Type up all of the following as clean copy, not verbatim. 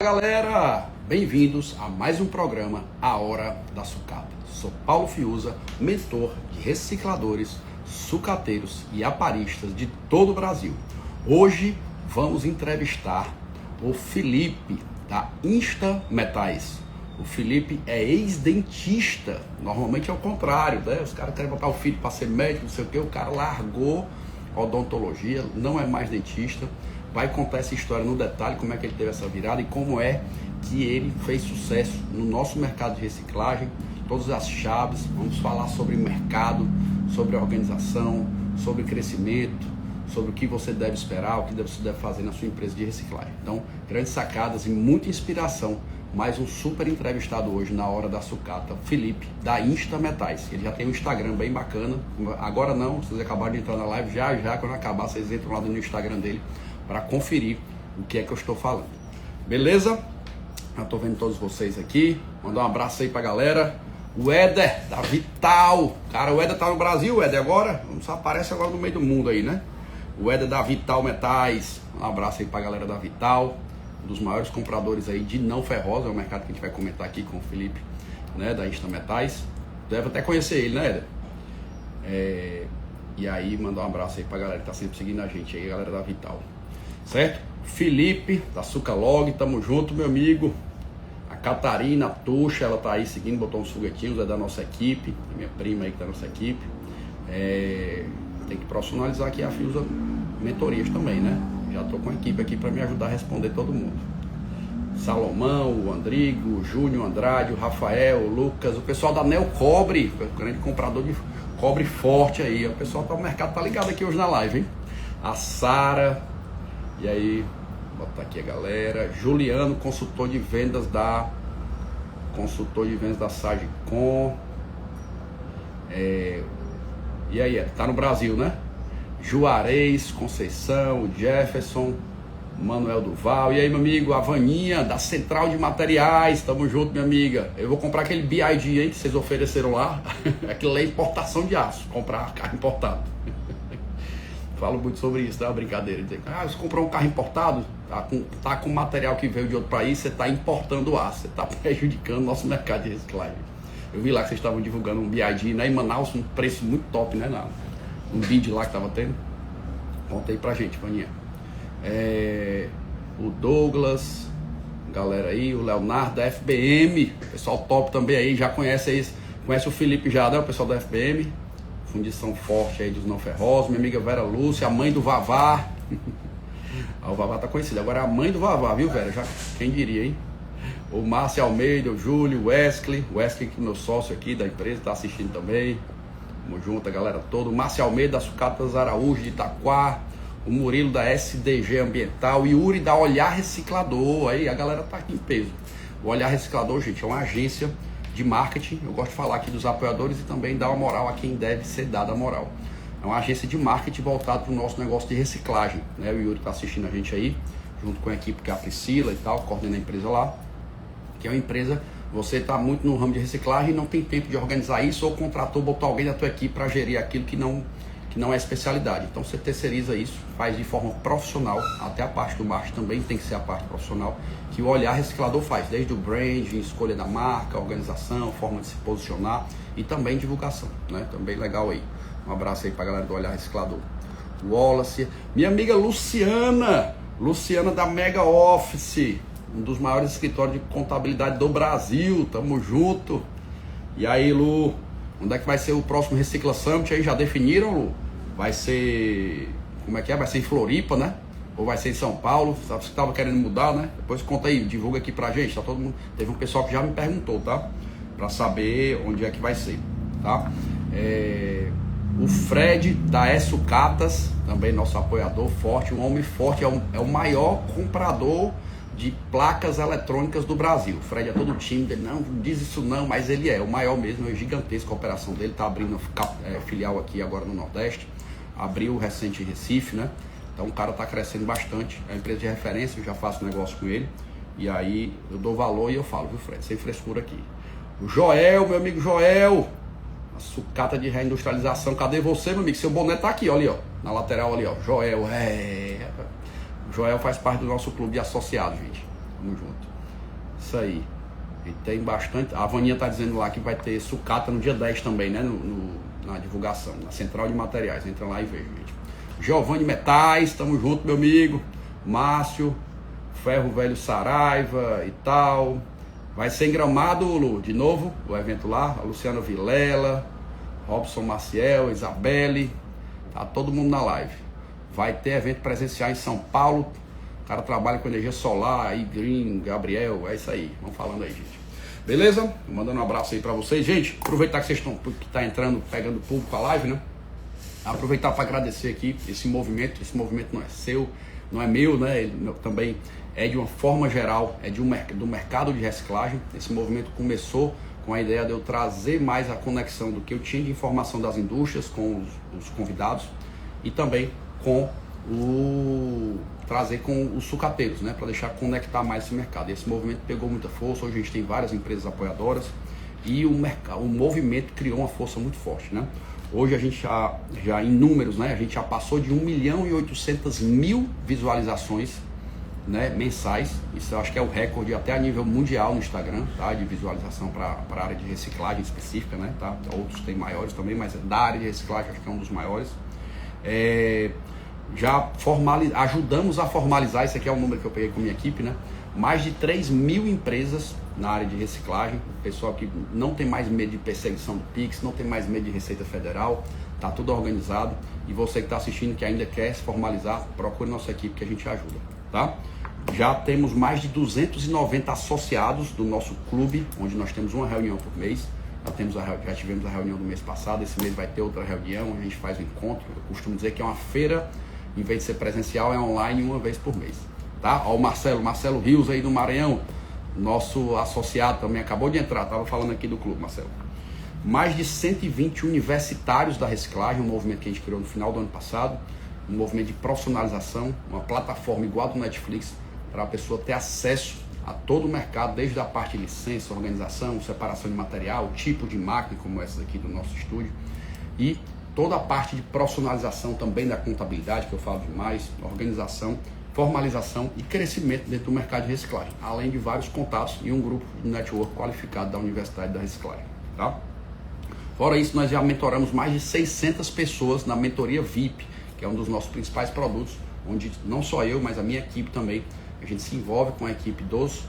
Galera, bem-vindos a mais um programa A Hora da Sucata. Sou Paulo Fiuza, mentor de recicladores, sucateiros e aparistas de todo o Brasil. Hoje vamos entrevistar o Felipe da Insta Metais. O Felipe é ex-dentista, normalmente é o contrário, né? Os caras querem botar o filho para ser médico, não sei o que, o cara largou a odontologia, não é mais dentista. Vai contar essa história no detalhe, como é que ele teve essa virada e como é que ele fez sucesso no nosso mercado de reciclagem, todas as chaves. Vamos falar sobre mercado, sobre organização, sobre crescimento, sobre o que você deve esperar, o que você deve fazer na sua empresa de reciclagem. Então, grandes sacadas e muita inspiração. Mais um super entrevistado hoje na Hora da Sucata, Felipe da Insta Metais. Ele já tem um Instagram bem bacana. Agora não, vocês acabaram de entrar na live, já quando acabar vocês entram lá no Instagram dele para conferir o que é que eu estou falando. Beleza? Já estou vendo todos vocês aqui. Mandar um abraço aí pra galera. O Éder da Vital. Cara, o Éder tá no Brasil, o Éder agora. Não só aparece agora no meio do mundo aí, né? O Éder da Vital Metais. Um abraço aí pra galera da Vital. Um dos maiores compradores aí de não ferrosa. É o mercado que a gente vai comentar aqui com o Felipe, né? Da Insta Metais. Deve até conhecer ele, né, Éder? E aí, mandar um abraço aí pra galera que tá sempre seguindo a gente aí, a galera da Vital. Certo? Felipe da Sucalog, tamo junto, meu amigo. A Catarina Tuxa, ela tá aí seguindo, botou uns foguetinhos, é da nossa equipe, minha prima aí que tá da nossa equipe. Tem que profissionalizar aqui a Fiuza Mentorias também, né? Já tô com a equipe aqui para me ajudar a responder todo mundo. Salomão, o Andrigo, o Júnior Andrade, o Rafael, o Lucas, o pessoal da Neo Cobre, grande comprador de cobre forte aí. O pessoal do mercado tá ligado aqui hoje na live, hein? A Sara. E aí, vou botar aqui a galera. Juliano, consultor de vendas da Sagicom. E aí, tá no Brasil, né? Juarez, Conceição, Jefferson, Manuel Duval. E aí, meu amigo, a Vaninha da Central de Materiais. Tamo junto, minha amiga. Eu vou comprar aquele BID aí que vocês ofereceram lá. Aquilo lá é importação de aço. Comprar carro importado. Falo muito sobre isso, tá? Brincadeira. Dizer, você comprou um carro importado, tá com material que veio de outro país, você tá importando aço, você tá prejudicando o nosso mercado de reciclagem. Eu vi lá que vocês estavam divulgando um BID, né? Em Manaus, um preço muito top, né? Um bid lá que tava tendo. Conta aí pra gente, Vaninha. O Douglas, galera aí, o Leonardo da FBM, pessoal top também aí, já conhece o Felipe já, né? O pessoal da FBM. Fundição forte aí dos não ferrosos, minha amiga Vera Lúcia, a mãe do Vavá. O Vavá tá conhecido, agora é a mãe do Vavá, viu, Vera? Já, quem diria, hein? O Márcio Almeida, o Júlio, o Wesley, que é meu sócio aqui da empresa, tá assistindo também. Tamo junto, a galera toda. O Márcio Almeida da Sucatas Araújo de Itaquá, o Murilo da SDG Ambiental e o Yuri da Olhar Reciclador. Aí a galera tá aqui em peso. O Olhar Reciclador, gente, é uma agência de marketing. Eu gosto de falar aqui dos apoiadores e também dar uma moral a quem deve ser dada a moral. É uma agência de marketing voltada para o nosso negócio de reciclagem, né? O Yuri está assistindo a gente aí, junto com a equipe que é a Priscila e tal, coordena a empresa lá, que é uma empresa, você está muito no ramo de reciclagem e não tem tempo de organizar isso, ou contratou, botou alguém da tua equipe para gerir aquilo que não é especialidade. Então você terceiriza isso, faz de forma profissional, até a parte do marketing também tem que ser a parte profissional, que o Olhar Reciclador faz, desde o branding, escolha da marca, organização, forma de se posicionar e também divulgação, né? Também legal aí. Um abraço aí pra galera do Olhar Reciclador. Wallace, minha amiga Luciana da Mega Office, um dos maiores escritórios de contabilidade do Brasil, tamo junto. E aí, Lu, onde é que vai ser o próximo Recicla Summit aí? Já definiram, Lu? Vai ser, como é que é? Vai ser em Floripa, né? Ou vai ser em São Paulo? Você estava querendo mudar, né? Depois conta aí, divulga aqui pra gente, tá todo mundo. Teve um pessoal que já me perguntou, tá? Pra saber onde é que vai ser, tá? O Fred da Sucatas, também nosso apoiador forte, um homem forte, é o maior comprador de placas eletrônicas do Brasil. O Fred é todo tímido, ele não diz isso não, mas ele é o maior mesmo, é gigantesca a operação dele, tá abrindo filial aqui agora no Nordeste, abriu recente em Recife, né? Então o cara tá crescendo bastante, é uma empresa de referência, eu já faço negócio com ele, e aí eu dou valor e eu falo, viu, Fred, sem frescura aqui. O Joel, meu amigo Joel, a sucata de reindustrialização, cadê você, meu amigo? Seu boné tá aqui, ó, ali, ó, na lateral ali, ó, Joel, o Joel faz parte do nosso clube de associados, gente. Tamo junto. Isso aí. E tem bastante. A Vaninha tá dizendo lá que vai ter sucata no dia 10 também, né? Na divulgação, na central de materiais. Entra lá e veja, gente. Giovanni Metais, tamo junto, meu amigo. Márcio, Ferro Velho Saraiva e tal. Vai ser em Gramado, Lu, de novo, o evento lá. A Luciana Vilela, Robson Maciel, Isabelle. Tá todo mundo na live. Vai ter evento presencial em São Paulo. O cara trabalha com energia solar, aí Green, Gabriel, é isso aí. Vamos falando aí, gente. Beleza? Mandando um abraço aí pra vocês. Gente, aproveitar que vocês estão, que tá entrando, pegando público a live, né? Aproveitar para agradecer aqui esse movimento não é seu, não é meu, né? Ele também é de uma forma geral, é do mercado de reciclagem. Esse movimento começou com a ideia de eu trazer mais a conexão do que eu tinha de informação das indústrias com os convidados e também trazer com os sucateiros, né, para deixar conectar mais esse mercado. E esse movimento pegou muita força. Hoje a gente tem várias empresas apoiadoras e o movimento criou uma força muito forte, né? Hoje a gente já em números, né, a gente já passou de 1.800.000 visualizações, né, mensais. Isso eu acho que é o recorde até a nível mundial no Instagram, tá, de visualização para a área de reciclagem específica, né, tá? Outros têm maiores também, mas da área de reciclagem acho que é um dos maiores. Já ajudamos a formalizar, esse aqui é o número que eu peguei com a minha equipe, né? Mais de 3.000 empresas na área de reciclagem, pessoal que não tem mais medo de perseguição do PIX, não tem mais medo de Receita Federal, tá tudo organizado. E você que está assistindo, que ainda quer se formalizar, procure nossa equipe que a gente ajuda, tá? Já temos mais de 290 associados do nosso clube, onde nós temos uma reunião por mês. Já tivemos a reunião do mês passado, esse mês vai ter outra reunião, onde a gente faz um encontro. Eu costumo dizer que é uma feira, em vez de ser presencial, é online uma vez por mês. Tá? Ó, o Marcelo Rios aí do Maranhão, nosso associado também, acabou de entrar, estava falando aqui do clube, Marcelo. Mais de 120 universitários da reciclagem, um movimento que a gente criou no final do ano passado, um movimento de profissionalização, uma plataforma igual a do Netflix, para a pessoa ter acesso a todo o mercado, desde a parte de licença, organização, separação de material, tipo de máquina, como essa aqui do nosso estúdio, e toda a parte de profissionalização também da contabilidade, que eu falo demais, organização, formalização e crescimento dentro do mercado de reciclagem, além de vários contatos e um grupo de network qualificado da Universidade da Reciclagem, tá? Fora isso, nós já mentoramos mais de 600 pessoas na mentoria VIP, que é um dos nossos principais produtos, onde não só eu, mas a minha equipe também, a gente se envolve com a equipe dos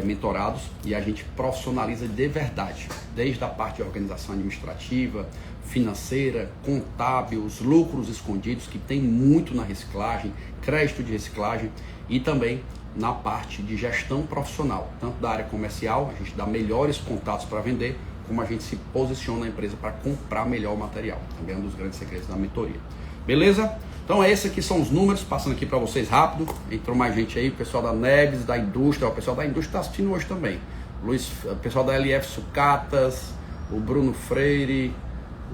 mentorados e a gente profissionaliza de verdade, desde a parte de organização administrativa, financeira, contábil, os lucros escondidos, que tem muito na reciclagem, crédito de reciclagem e também na parte de gestão profissional, tanto da área comercial, a gente dá melhores contatos para vender, como a gente se posiciona na empresa para comprar melhor o material, também é um dos grandes segredos da mentoria. Beleza? Então esses aqui são os números, passando aqui para vocês rápido. Entrou mais gente aí, o pessoal da Neves, da indústria, o pessoal da indústria está assistindo hoje também. O pessoal da LF Sucatas, o Bruno Freire,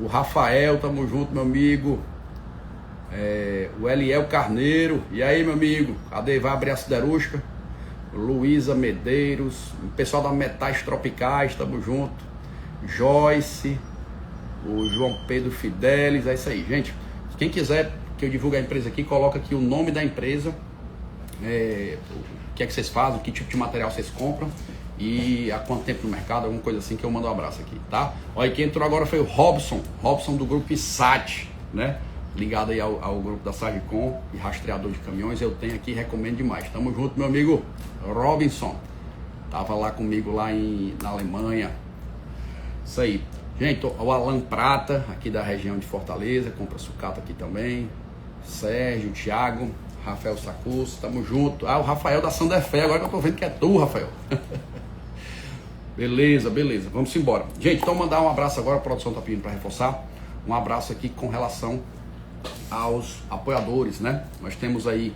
o Rafael, tamo junto, meu amigo. O Eliel Carneiro, e aí, meu amigo? Cadê? Vai abrir a siderúrgica? Luísa Medeiros, o pessoal da Metais Tropicais, tamo junto. Joyce, o João Pedro Fidelis, é isso aí, gente. Quem quiser que eu divulgue a empresa aqui, coloca aqui o nome da empresa, o que é que vocês fazem, que tipo de material vocês compram e há quanto tempo no mercado, alguma coisa assim, que eu mando um abraço aqui, tá? Olha, quem entrou agora foi o Robson do grupo ISAT, né? Ligado aí ao grupo da Sagicom e rastreador de caminhões, eu tenho aqui, recomendo demais. Tamo junto, meu amigo Robinson, tava lá comigo lá na Alemanha, isso aí. Gente, o Alan Prata, aqui da região de Fortaleza, compra sucata aqui também. Sérgio, Thiago, Rafael Sacus, tamo junto. O Rafael da Sanderfé, agora que eu tô vendo que é tu, Rafael. Beleza, vamos embora. Gente, então mandar um abraço agora, a produção tá pedindo para reforçar. Um abraço aqui com relação aos apoiadores, né? Nós temos aí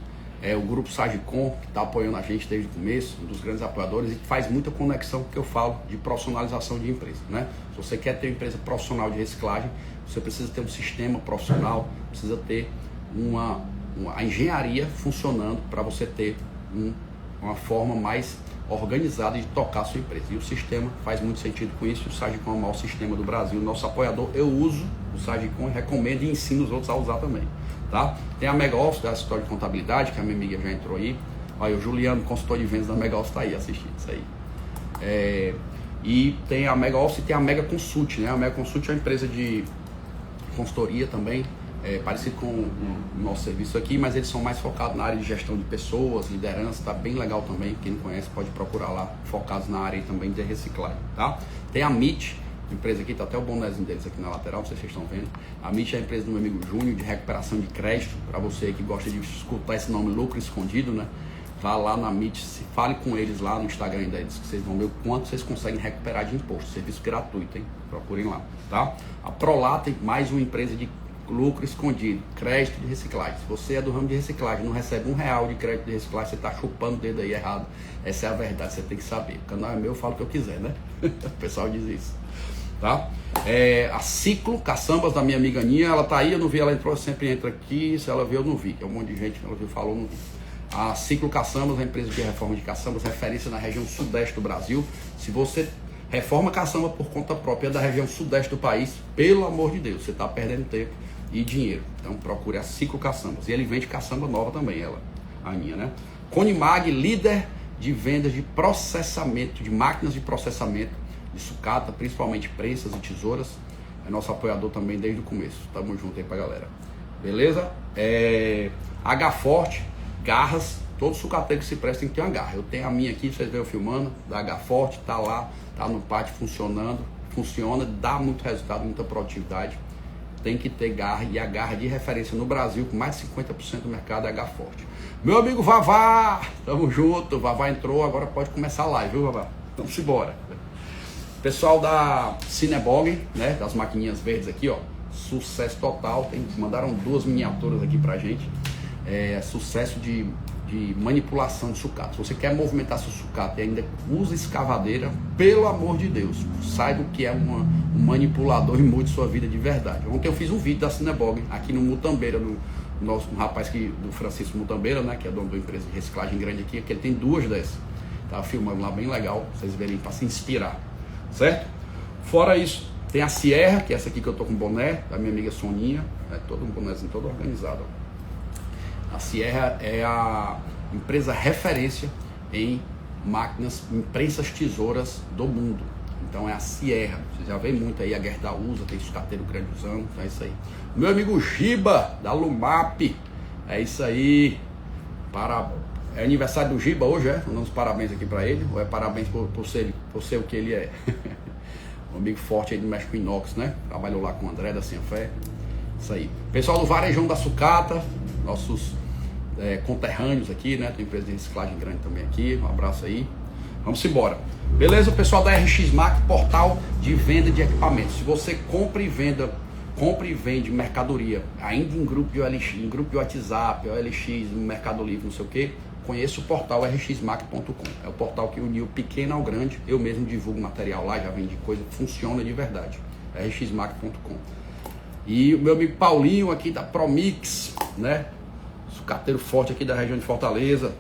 o grupo Sagicom, que está apoiando a gente desde o começo, um dos grandes apoiadores, e que faz muita conexão com o que eu falo de profissionalização de empresa, né? Se você quer ter uma empresa profissional de reciclagem, você precisa ter um sistema profissional, precisa ter a engenharia funcionando para você ter uma forma mais organizada de tocar a sua empresa. E o sistema faz muito sentido com isso. O Sagicom é o maior sistema do Brasil, nosso apoiador. Eu uso o Sagicom, recomendo e ensino os outros a usar também. Tá? Tem a Mega Office da escritório de contabilidade, que a minha amiga já entrou aí. Olha, o Juliano, consultor de vendas da Mega Office, tá aí assistindo isso aí. E tem a Mega Office e tem a Mega Consult, né? A Mega Consult é uma empresa de consultoria também, parecido com o nosso serviço aqui, mas eles são mais focados na área de gestão de pessoas, liderança, tá bem legal também. Quem não conhece pode procurar lá, focados na área também de reciclagem, tá? Tem a MIT, empresa aqui, tá até o bonézinho deles aqui na lateral, não sei se vocês estão vendo. A MIT é a empresa do meu amigo Júnior de recuperação de crédito, para você que gosta de escutar esse nome lucro escondido, né? Vá lá na MIT, fale com eles lá no Instagram deles, que vocês vão ver o quanto vocês conseguem recuperar de imposto. Serviço gratuito, hein? Procurem lá, tá? A Prolatem, mais uma empresa de lucro escondido, crédito de reciclagem. Se você é do ramo de reciclagem, não recebe R$1 de crédito de reciclagem, você está chupando o dedo aí errado. Essa é a verdade, você tem que saber. O canal é meu, eu falo o que eu quiser, né? O pessoal diz isso, tá? A Ciclo Caçambas da minha amiga Aninha, ela tá aí, eu não vi, ela entrou, eu sempre entra aqui, se ela viu eu não vi, tem um monte de gente que ela viu, falou, não vi. A Ciclo Caçambas, a empresa de reforma de caçambas, referência na região sudeste do Brasil. Se você reforma caçamba por conta própria da região sudeste do país, pelo amor de Deus, você está perdendo tempo e dinheiro. Então procure a Ciclo Caçambas. E ele vende caçamba nova também, ela, a Aninha, né? Conimag, líder de vendas de processamento, de máquinas de processamento, de sucata, principalmente prensas e tesouras. É nosso apoiador também desde o começo. Tamo junto aí pra galera. Beleza? H-Forte, garras, todo sucateiro que se presta tem que ter uma garra. Eu tenho a minha aqui, vocês veem eu filmando, da H-Forte, tá lá, tá no pátio funcionando, funciona, dá muito resultado, muita produtividade. Tem que ter garra, e a garra de referência no Brasil, com mais de 50% do mercado é H-Forte. Meu amigo Vavá, tamo junto, Vavá entrou, agora pode começar a live, viu Vavá? Vamos embora. Pessoal da Cinebog, né, das maquininhas verdes aqui, ó, sucesso total, mandaram 2 miniaturas aqui pra gente. Sucesso de manipulação de sucata. Se você quer movimentar seu sucata e ainda usa escavadeira, pelo amor de Deus, saiba o que é um manipulador e mude sua vida de verdade. Ontem eu fiz um vídeo da Cinebog aqui no Mutambeira, um rapaz do Francisco Mutambeira, né, que é dono da empresa de reciclagem grande aqui, que ele tem 2 dessas. Tá filmando lá, bem legal, vocês verem para se inspirar, certo? Fora isso, tem a Sierra, que é essa aqui que eu tô com o boné, da minha amiga Soninha, todo um bonézinho todo organizado, ó. A Sierra é a empresa referência em máquinas, imprensas tesouras do mundo. Então é a Sierra. Você já vê muito aí, a Guerda usa, tem sucateiro grande usando, então é isso aí. Meu amigo Giba, da Lumap, é isso aí. É aniversário do Giba hoje, Mandamos parabéns aqui pra ele, ou é parabéns por ser o que ele é? Um amigo forte aí do México Inox, né? Trabalhou lá com o André da Sem Fé. Isso aí. Pessoal do Varejão da Sucata, nossos conterrâneos aqui, né? Tem empresa de reciclagem grande também aqui. Um abraço aí. Vamos embora. Beleza? O pessoal da RX Mac, portal de venda de equipamentos. Se você compra e vende mercadoria, ainda em grupo de OLX, em grupo de WhatsApp, OLX, no Mercado Livre, não sei o que, conheça o portal rxmac.com. É o portal que uniu o pequeno ao grande. Eu mesmo divulgo material lá, já vendi coisa, funciona de verdade. rxmac.com. E o meu amigo Paulinho aqui da Promix, né? Sucateiro forte aqui da região de Fortaleza.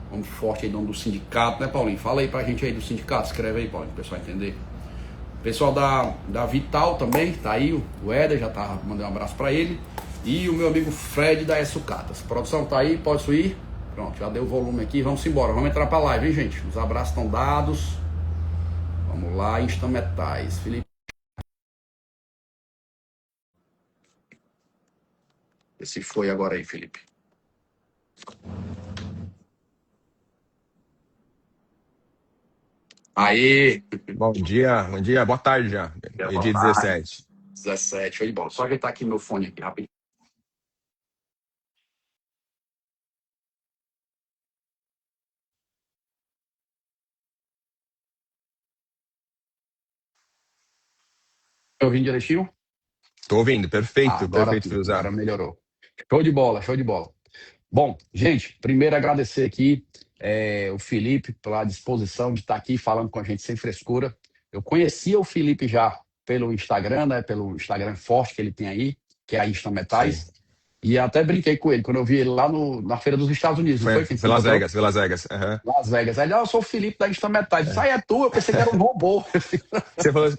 Homem forte aí, dono do sindicato, né, Paulinho? Fala aí pra gente aí do sindicato, escreve aí, Paulinho, pro pessoal entender. Pessoal da Vital também, tá aí, o Éder, já tá mandando um abraço pra ele. E o meu amigo Fred da Sucatas. Produção tá aí, pode subir? Pronto, já deu o volume aqui, vamos embora, vamos entrar pra live, hein, gente? Os abraços estão dados. Vamos lá, Instametais. Felipe. Esse foi agora aí, Felipe. Aê! Bom dia, boa tarde já. Dia 17. 17, show de bola. Só ajeitar aqui meu fone aqui, rapidinho. Tá ouvindo direitinho? Tô ouvindo, perfeito, Agora, perfeito, Filzar. agora melhorou. Show de bola, show de bola. Bom, gente, primeiro agradecer aqui o Felipe pela disposição de estar aqui falando com a gente sem frescura. Eu conhecia o Felipe já pelo Instagram, né? Pelo Instagram forte que ele tem aí, que é a Instametais. Sim. E até brinquei com ele quando eu vi ele lá na Feira dos Estados Unidos, não foi? Foi Las Vegas, foi Las Vegas. Uhum. Las Vegas. Aí ele, eu sou o Felipe da Instametais. Isso aí é tu, eu pensei que era um robô. Você falou,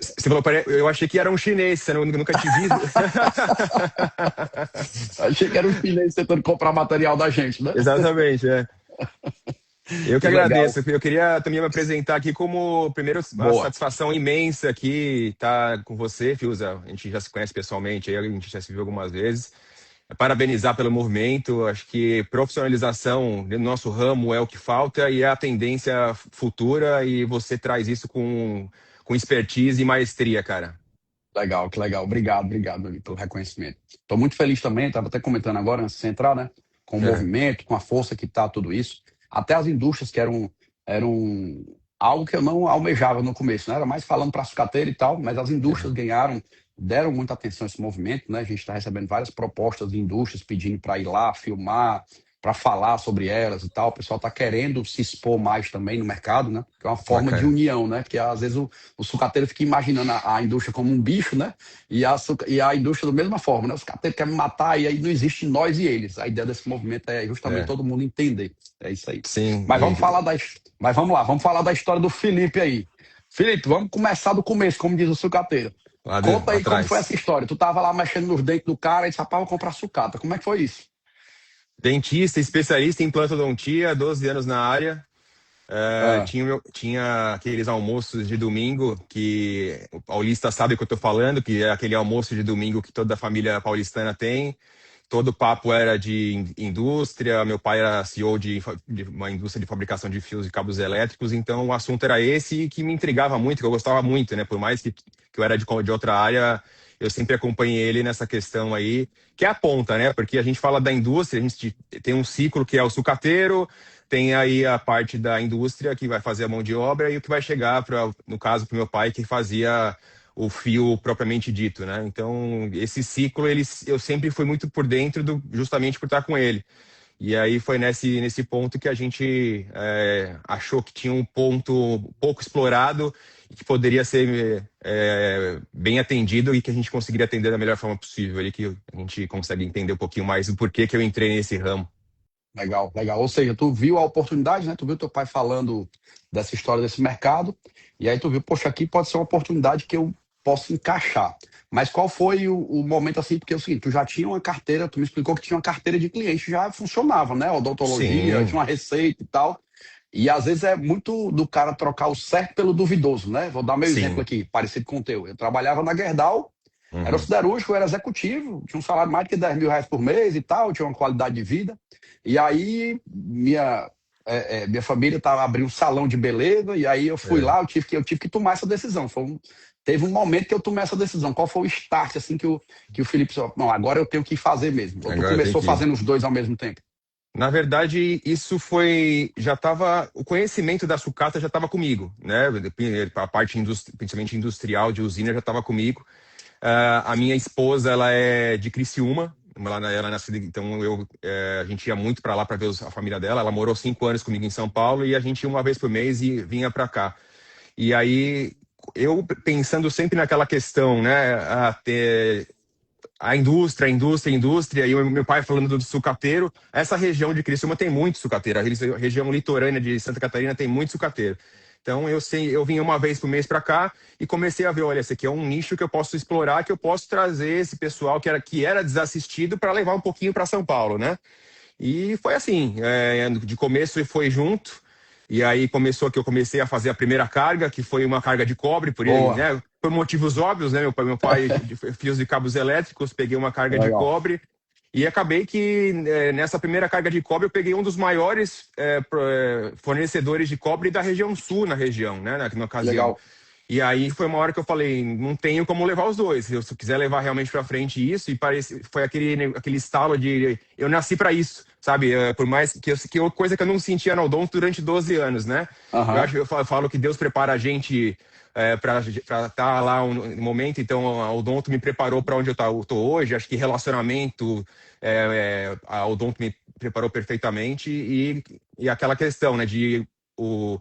eu achei que era um chinês, eu nunca te vi. Achei que era um chinês tentando comprar material da gente, né? Exatamente, Eu que Que legal. agradeço. Eu queria também me apresentar aqui como, primeiro, uma Boa. satisfação imensa aqui estar com você, Fiuza. A gente já se conhece pessoalmente, aí a gente já se viu algumas vezes. Parabenizar pelo movimento. Acho que profissionalização no nosso ramo é o que falta e é a tendência futura, e você traz isso com expertise e maestria, cara. Legal, que legal. Obrigado, obrigado ali pelo reconhecimento. Estou muito feliz também, estava até comentando agora, antes de você entrar, né? Com o É, movimento, com a força que está tudo isso. Até as indústrias que eram algo que eu não almejava no começo, né? Era mais falando para sucateiro e tal, mas as indústrias é. ganharam, deram muita atenção a esse movimento, né? A gente está recebendo várias propostas de indústrias pedindo para ir lá, filmar, para falar sobre elas e tal. O pessoal está querendo se expor mais também no mercado, né? Que é uma forma de Bacana. união, né? Porque às vezes o sucateiro fica imaginando a indústria como um bicho, né? E a indústria da mesma forma, né? Os sucateiros querem me matar e aí não existe nós e eles. A ideia desse movimento é justamente É, todo mundo entender. É isso aí. sim. Mas vamos lá, vamos falar da história do Felipe aí. Felipe, vamos começar do começo, como diz o sucateiro. Conta aí como foi essa Atrás. história. Tu tava lá mexendo nos dentes do cara e disse, rapaz, vou comprar sucata. Como é que foi isso? Dentista, especialista em plantodoncia, 12 anos na área. Ah, Tinha aqueles almoços de domingo que o paulista sabe o que eu tô falando, que é aquele almoço de domingo que toda a família paulistana tem. Todo o papo era de indústria, meu pai era CEO de uma indústria de fabricação de fios e cabos elétricos, então o assunto era esse, que me intrigava muito, que eu gostava muito, né? Por mais que eu era de outra área, eu sempre acompanhei ele nessa questão aí, que é a ponta, né? Porque a gente fala da indústria, a gente tem um ciclo que é o sucateiro, tem aí a parte da indústria que vai fazer a mão de obra e o que vai chegar, no caso, para o meu pai, que fazia o fio propriamente dito, né? Então, esse ciclo, eu sempre fui muito por dentro, justamente por estar com ele. E aí foi nesse ponto que a gente achou que tinha um ponto pouco explorado e que poderia ser bem atendido e que a gente conseguiria atender da melhor forma possível. Ali que a gente consegue entender um pouquinho mais do porquê que eu entrei nesse ramo. legal, legal. Ou seja, tu viu a oportunidade, né? Tu viu teu pai falando dessa história desse mercado, e aí tu viu, poxa, aqui pode ser uma oportunidade que eu posso encaixar. Mas qual foi o momento assim? Porque é o seguinte, tu já tinha uma carteira, tu me explicou que tinha uma carteira de cliente, já funcionava, né? Odontologia, Sim. tinha uma receita e tal. E às vezes é muito do cara trocar o certo pelo duvidoso, né? Vou dar meu exemplo Sim. aqui, parecido com o teu. Eu trabalhava na Gerdau, era Uhum. siderúrgico, eu era executivo, tinha um salário de mais de 10 mil reais por mês e tal, tinha uma qualidade de vida. E aí minha família tava abrindo um salão de beleza, e aí eu fui É. lá, eu tive que tomar essa decisão. Teve um momento que eu tomei essa decisão. Qual foi o start assim que o Felipe falou, não, agora eu tenho que fazer mesmo. Ou tu Agora tem começou que. fazendo os dois ao mesmo tempo? Na verdade, isso foi. Já estava. O conhecimento da sucata já estava comigo, né? A parte principalmente industrial de usina já estava comigo. A minha esposa, ela é de Criciúma. Ela é nascida, então a gente ia muito para lá para ver a família dela. Ela morou 5 anos comigo em São Paulo e a gente ia uma vez por mês e vinha para cá. E aí, eu pensando sempre naquela questão, né? A indústria, e o meu pai falando do sucateiro. Essa região de Criciúma tem muito sucateiro, a região litorânea de Santa Catarina tem muito sucateiro. Então eu vim uma vez por mês para cá e comecei a ver, olha, esse aqui é um nicho que eu posso explorar, que eu posso trazer esse pessoal que era desassistido para levar um pouquinho para São Paulo, né? E foi assim, de começo foi junto, e aí começou que eu comecei a fazer a primeira carga, que foi uma carga de cobre, Boa, né, por motivos óbvios, né? Meu pai fios de cabos elétricos, peguei uma carga de legal. cobre, e acabei que nessa primeira carga de cobre eu peguei um dos maiores fornecedores de cobre da região sul, na região, né, na ocasião. Legal. E aí foi uma hora que eu falei, não tenho como levar os dois. Se eu quiser levar realmente para frente isso, e foi aquele estalo de eu nasci para isso, sabe? Por mais coisa que eu não sentia no odonto durante 12 anos, né? Aham. Eu falo que Deus prepara a gente para estar lá no momento, então a odonto me preparou para onde eu tô hoje. Acho que relacionamento, a odonto me preparou perfeitamente, e aquela questão, né, de o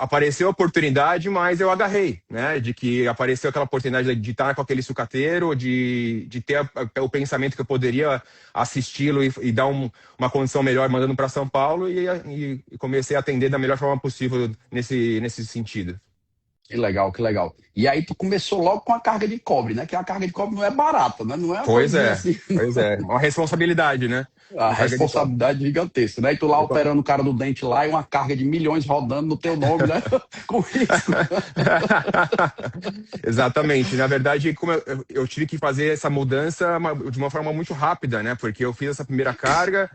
apareceu a oportunidade, mas eu agarrei, né? De que apareceu aquela oportunidade de estar com aquele sucateiro, de ter o pensamento que eu poderia assisti-lo e dar uma condição melhor mandando para São Paulo, e comecei a atender da melhor forma possível nesse sentido. Que legal, que legal. E aí tu começou logo com a carga de cobre, né? Que a carga de cobre não é barata, né? Não é uma Pois coisinha é, assim, pois é. Uma responsabilidade, né? a Com carga de copo. responsabilidade gigantesca, né? E tu lá operando o cara do dente lá e uma carga de milhões rodando no teu nome, né? Com risco. Exatamente. Na verdade, como eu tive que fazer essa mudança de uma forma muito rápida, né? Porque eu fiz essa primeira carga,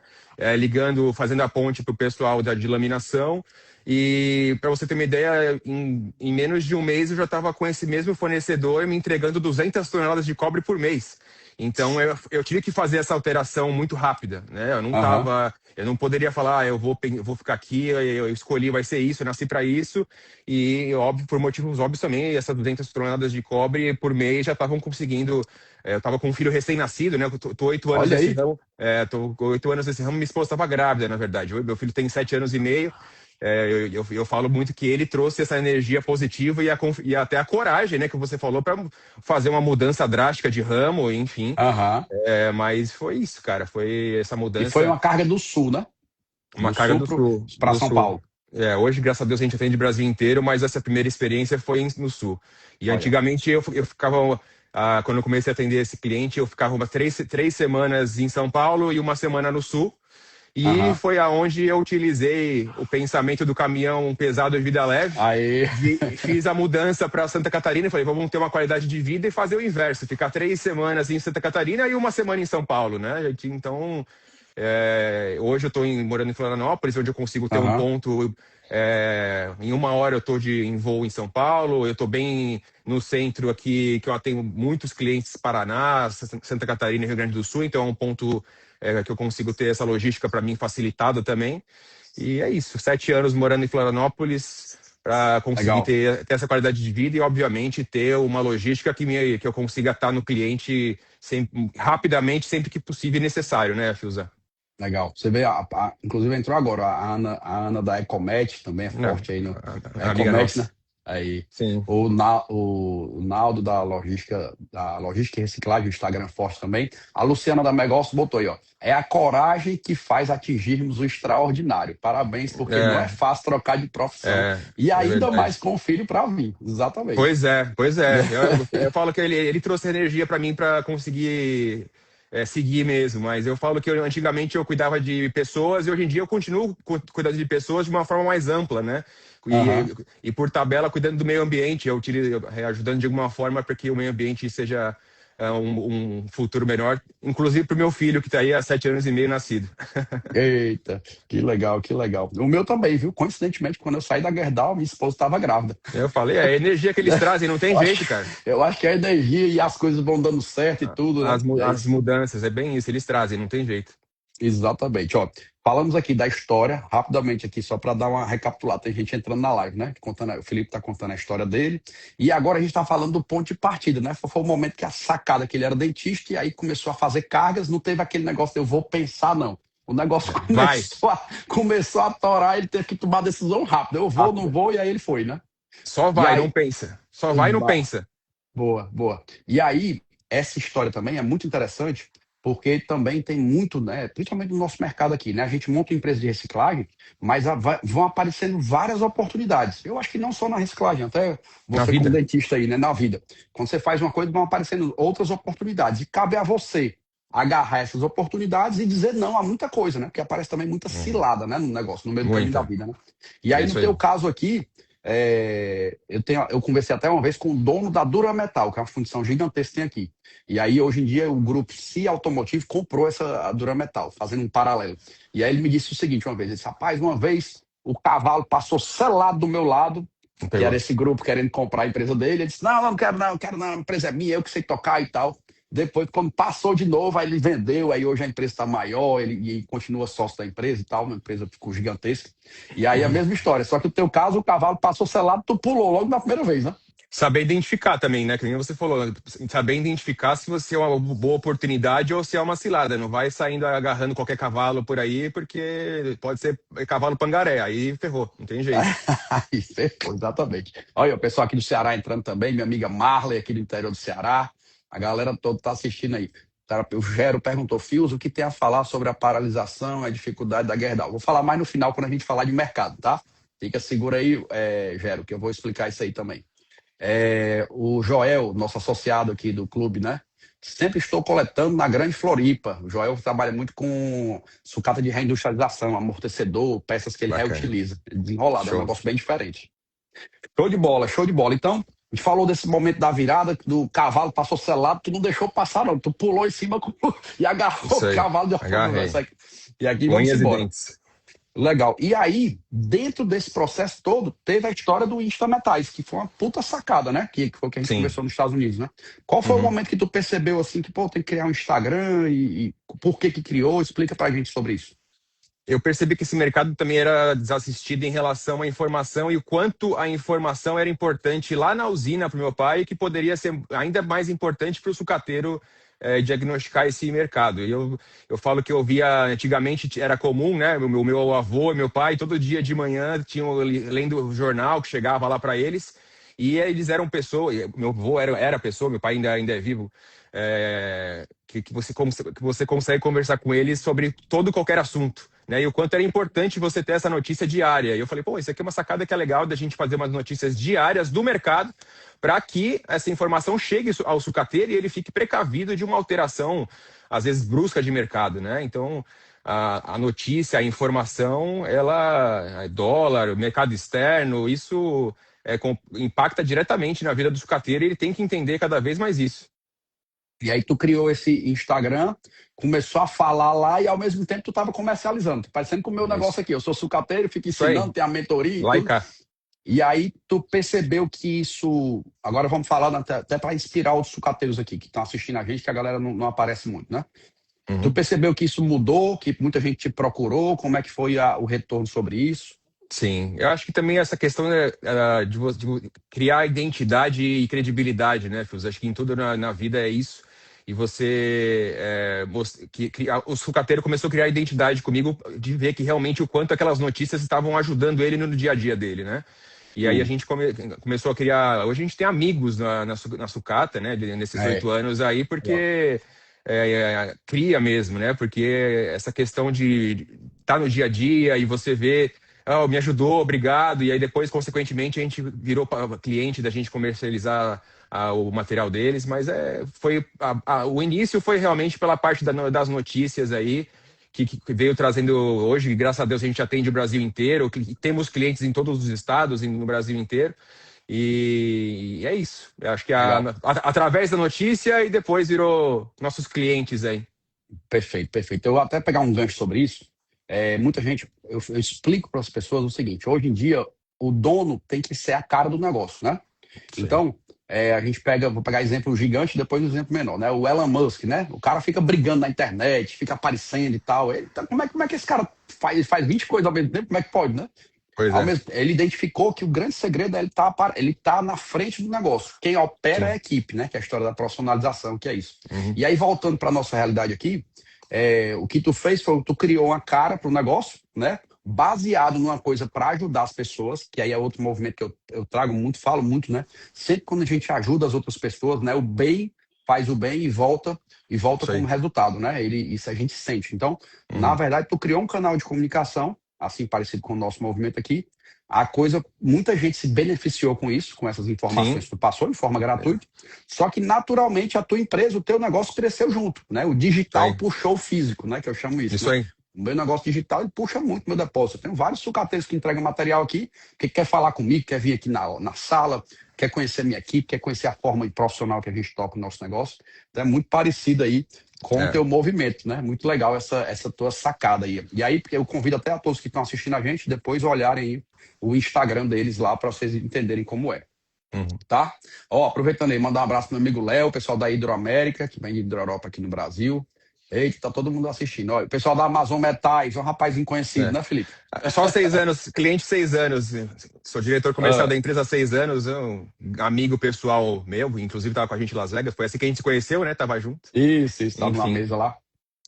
ligando, fazendo a ponte para o pessoal de laminação. E para você ter uma ideia, em menos de um mês eu já estava com esse mesmo fornecedor me entregando 200 toneladas de cobre por mês. Então eu tive que fazer essa alteração muito rápida, né? Aham. Eu não poderia falar, eu vou ficar aqui, eu escolhi, vai ser isso, eu nasci para isso. E, óbvio, por motivos óbvios também, essas 200 toneladas de cobre por mês já estavam conseguindo. Eu estava com um filho recém-nascido, né? Eu tô 8 anos Olha nesse aí. ramo. Tô com 8 anos nesse ramo, minha esposa estava grávida, na verdade. Meu filho tem 7 anos e meio. Eu falo muito que ele trouxe essa energia positiva e até a coragem, né, que você falou, para fazer uma mudança drástica de ramo, enfim. Aham. Mas foi isso, cara. Foi essa E foi mudança, uma carga do sul, né? uma Do carga sul do sul, para do São sul. Paulo. Hoje, graças a Deus, a gente atende o Brasil inteiro, mas essa primeira experiência foi no sul. E Olha. antigamente eu ficava, quando eu comecei a atender esse cliente, eu ficava umas três semanas em São Paulo e uma semana no sul. E Aham. foi aonde eu utilizei o pensamento do caminhão pesado de vida leve. Aí. Fiz a mudança para Santa Catarina e falei, vamos ter uma qualidade de vida e fazer o inverso, ficar 3 semanas em Santa Catarina e uma semana em São Paulo, né? Então, hoje eu estou morando em Florianópolis, onde eu consigo ter um Aham. ponto. Em 1 hora eu estou em voo em São Paulo, eu estou bem no centro aqui, que eu tenho muitos clientes Paraná, Santa Catarina e Rio Grande do Sul, então é um ponto que eu consigo ter essa logística para mim facilitada também. E é isso, 7 anos morando em Florianópolis para conseguir Legal. ter essa qualidade de vida e, obviamente, ter uma logística que eu consiga estar no cliente rapidamente, sempre que possível e necessário, né, Filza? Legal. Você vê, inclusive entrou agora a Ana da Ecomet, também é Não, forte aí no a amiga Ecomet, nossa. né? Aí Sim. o Naldo da Logística e Reciclagem, o Instagram forte também. A Luciana da Megócio botou aí, ó. É a coragem que faz atingirmos o extraordinário. Parabéns, porque não é É, fácil trocar de profissão e é ainda mais verdade. com o filho para vir. Exatamente. Pois é, pois é. Eu falo que ele trouxe energia para mim para conseguir seguir mesmo, mas eu falo que antigamente eu cuidava de pessoas e hoje em dia eu continuo cuidando de pessoas de uma forma mais ampla, né? E, Aham. e por tabela, cuidando do meio ambiente, ajudando de alguma forma para que o meio ambiente seja um futuro melhor, inclusive para o meu filho, que está aí há 7 anos e meio nascido. Eita, que legal, que legal. O meu também, viu? Coincidentemente, quando eu saí da Gerdau, minha esposa estava grávida. Eu falei, é a energia que eles trazem, não tem Eu acho, jeito, cara. eu acho que a energia e as coisas vão dando certo e tudo, né? É As isso. mudanças, é bem isso, eles trazem, não tem jeito. Exatamente. Ó, falamos aqui da história, rapidamente aqui, só para dar uma recapitulada. Tem gente entrando na live, né? O Felipe está contando a história dele. E agora a gente está falando do ponto de partida, né? Foi o momento que a sacada que ele era dentista e aí começou a fazer cargas, não teve aquele negócio de eu vou pensar, não. O negócio Vai, começou a torar, ele teve que tomar decisão rápida. Eu vou, não rápida. vou, e aí ele foi, né? Só E vai, não aí, pensa. Só vai, não pensa. boa, boa. E aí, essa história também é muito interessante, porque também tem muito, né, principalmente no nosso mercado aqui, né? A gente monta uma empresa de reciclagem, mas vão aparecendo várias oportunidades. Eu acho que não só na reciclagem, até Na você como vida. dentista aí, né, na vida. Quando você faz uma coisa, vão aparecendo outras oportunidades. E cabe a você agarrar essas oportunidades e dizer não a muita coisa, né? Porque aparece também muita Hum, cilada, né, no negócio, no meio do caminho da Muita. vida, né? E É aí, no isso aí. teu caso aqui, eu conversei até uma vez com o dono da Durametal, que é uma fundição gigantesca que tem aqui. E aí, hoje em dia, o grupo C Automotive comprou essa a Durametal, fazendo um paralelo. E aí ele me disse o seguinte uma vez, ele disse, rapaz, uma vez o cavalo passou selado do meu lado, Não que era pegou. esse grupo querendo comprar a empresa dele, ele disse, não quero não, quero não, a empresa é minha, eu que sei tocar e tal. Depois, quando passou de novo, aí ele vendeu, aí hoje a empresa está maior, ele continua sócio da empresa e tal, uma empresa ficou gigantesca. E aí a mesma história, só que no teu caso, o cavalo passou selado, tu pulou logo na primeira vez, né? Saber identificar também, né? Que nem você falou, saber identificar se você é uma boa oportunidade ou se é uma cilada. Não vai saindo agarrando qualquer cavalo por aí, porque pode ser cavalo pangaré, aí ferrou, não tem jeito. Aí, ferrou, exatamente. Olha, o pessoal aqui do Ceará entrando também, minha amiga Marley aqui do interior do Ceará, a galera toda tá assistindo aí. O Gero perguntou, Fios, o que tem a falar sobre a paralisação, a dificuldade da Gerdau? Vou falar mais no final quando a gente falar de mercado, tá? Fica segura aí, Gero, que eu vou explicar isso aí também. O Joel, nosso associado aqui do clube, né? Sempre estou coletando na Grande Floripa. O Joel trabalha muito com sucata de reindustrialização, amortecedor, peças que ele Bacana. reutiliza. Desenrolado, é um Show. negócio bem diferente. Show de bola, show de bola. Então, a gente falou desse momento da virada, do cavalo passou selado, tu não deixou passar, não. Tu pulou em cima e agarrou Isso o aí. cavalo de Agarrei. E aqui vamos Unhas e embora. dentes. Legal. E aí, dentro desse processo todo, teve a história do Insta Metais, que foi uma puta sacada, né? Que foi o que a gente Sim. conversou nos Estados Unidos, né? Qual foi o Uhum. momento que tu percebeu, assim, que, pô, tem que criar um Instagram e por que criou? Explica pra gente sobre isso. Eu percebi que esse mercado também era desassistido em relação à informação e o quanto a informação era importante lá na usina para o meu pai e que poderia ser ainda mais importante para o sucateiro diagnosticar esse mercado. Eu falo que eu via antigamente, era comum, né? O meu avô e meu pai, todo dia de manhã, tinham lendo o jornal que chegava lá para eles. E eles eram pessoas, meu avô era pessoa, meu pai ainda é vivo, que você consegue conversar com eles sobre todo qualquer assunto. Né, e o quanto era importante você ter essa notícia diária. E eu falei, pô, isso aqui é uma sacada que é legal da gente fazer umas notícias diárias do mercado para que essa informação chegue ao sucateiro e ele fique precavido de uma alteração, às vezes, brusca de mercado. Né? Então, a notícia, a informação, ela, dólar, o mercado externo, isso impacta diretamente na vida do sucateiro e ele tem que entender cada vez mais isso. E aí tu criou esse Instagram, começou a falar lá e ao mesmo tempo tu estava comercializando, parecendo com o meu negócio Isso, aqui. Eu sou sucateiro, fico isso aí, ensinando, tem a mentoria e lá e tudo. cá. E aí tu percebeu que isso. Agora vamos falar até para inspirar os sucateiros aqui que estão assistindo a gente, que a galera não aparece muito, né? Tu Uhum. percebeu que isso mudou, que muita gente te procurou, como é que foi o retorno sobre isso? Sim, eu acho que também essa questão de criar identidade e credibilidade, né, Fios? Acho que em tudo na vida é isso. E você, o sucateiro começou a criar identidade comigo, de ver que realmente o quanto aquelas notícias estavam ajudando ele no dia a dia dele, né? E aí a Hum, gente começou a criar. Hoje a gente tem amigos na sucata, né, nesses é, 8 anos aí, legal. porque cria mesmo, né? Porque essa questão de estar no dia a dia e você vê me ajudou, obrigado. E aí depois, consequentemente, a gente virou cliente da gente comercializar o material deles, mas o início foi realmente pela parte das notícias aí, que veio trazendo hoje, graças a Deus a gente atende o Brasil inteiro, temos clientes em todos os estados, no Brasil inteiro, e é isso. Eu acho que Legal. através da notícia e depois virou nossos clientes aí. Perfeito, perfeito. Eu vou até pegar um gancho sobre isso. Muita gente, eu explico para as pessoas o seguinte: hoje em dia, o dono tem que ser a cara do negócio, né? Sim. Então, a gente pega, vou pegar exemplo gigante, depois um exemplo menor, né? O Elon Musk, né? O cara fica brigando na internet, fica aparecendo e tal. Então, como é que esse cara faz 20 coisas ao mesmo tempo? Como é que pode, né? Pois é, Ele identificou que o grande segredo é ele tá na frente do negócio. Quem opera é a sim. equipe, né? Que é a história da profissionalização, que é isso. Uhum. E aí, voltando para nossa realidade aqui, o que tu fez foi tu criou uma cara para o negócio, né? Baseado numa coisa para ajudar as pessoas, que aí é outro movimento que eu trago muito, falo muito, né? Sempre quando a gente ajuda as outras pessoas, né? O bem faz o bem e volta Isso como aí. resultado, né? Isso a gente sente. Então, na Uhum. verdade, tu criou um canal de comunicação, assim parecido com o nosso movimento aqui. A coisa, muita gente se beneficiou com isso, com essas informações Sim. que tu passou de forma gratuita. Só que naturalmente a tua empresa, o teu negócio cresceu junto, né? O Isso digital aí. puxou o físico, né? Que eu chamo isso, Isso né? aí. O meu negócio digital ele puxa muito meu depósito. Eu tenho vários sucateiros que entregam material aqui, que quer falar comigo, quer vir aqui na sala, quer conhecer minha equipe, quer conhecer a forma profissional que a gente toca o nosso negócio. Então é muito parecido aí com o É. teu movimento, né? Muito legal essa tua sacada aí. E aí, eu convido até a todos que estão assistindo a gente, depois olharem aí o Instagram deles lá para vocês entenderem como é. Uhum. Tá? Ó, aproveitando aí, mandar um abraço pro meu amigo Léo, o pessoal da Hidroamérica, que vem de Hidroeuropa aqui no Brasil. Eita, tá todo mundo assistindo. Ó, o pessoal da Amazon Metais, é um rapazinho conhecido, É. né, Felipe? Só 6 anos, cliente 6 anos. Sou diretor comercial da Ah, empresa há 6 anos, um amigo pessoal meu, inclusive estava com a gente em Las Vegas. Foi assim que a gente se conheceu, né? Tava junto. isso, tá numa Enfim, mesa lá.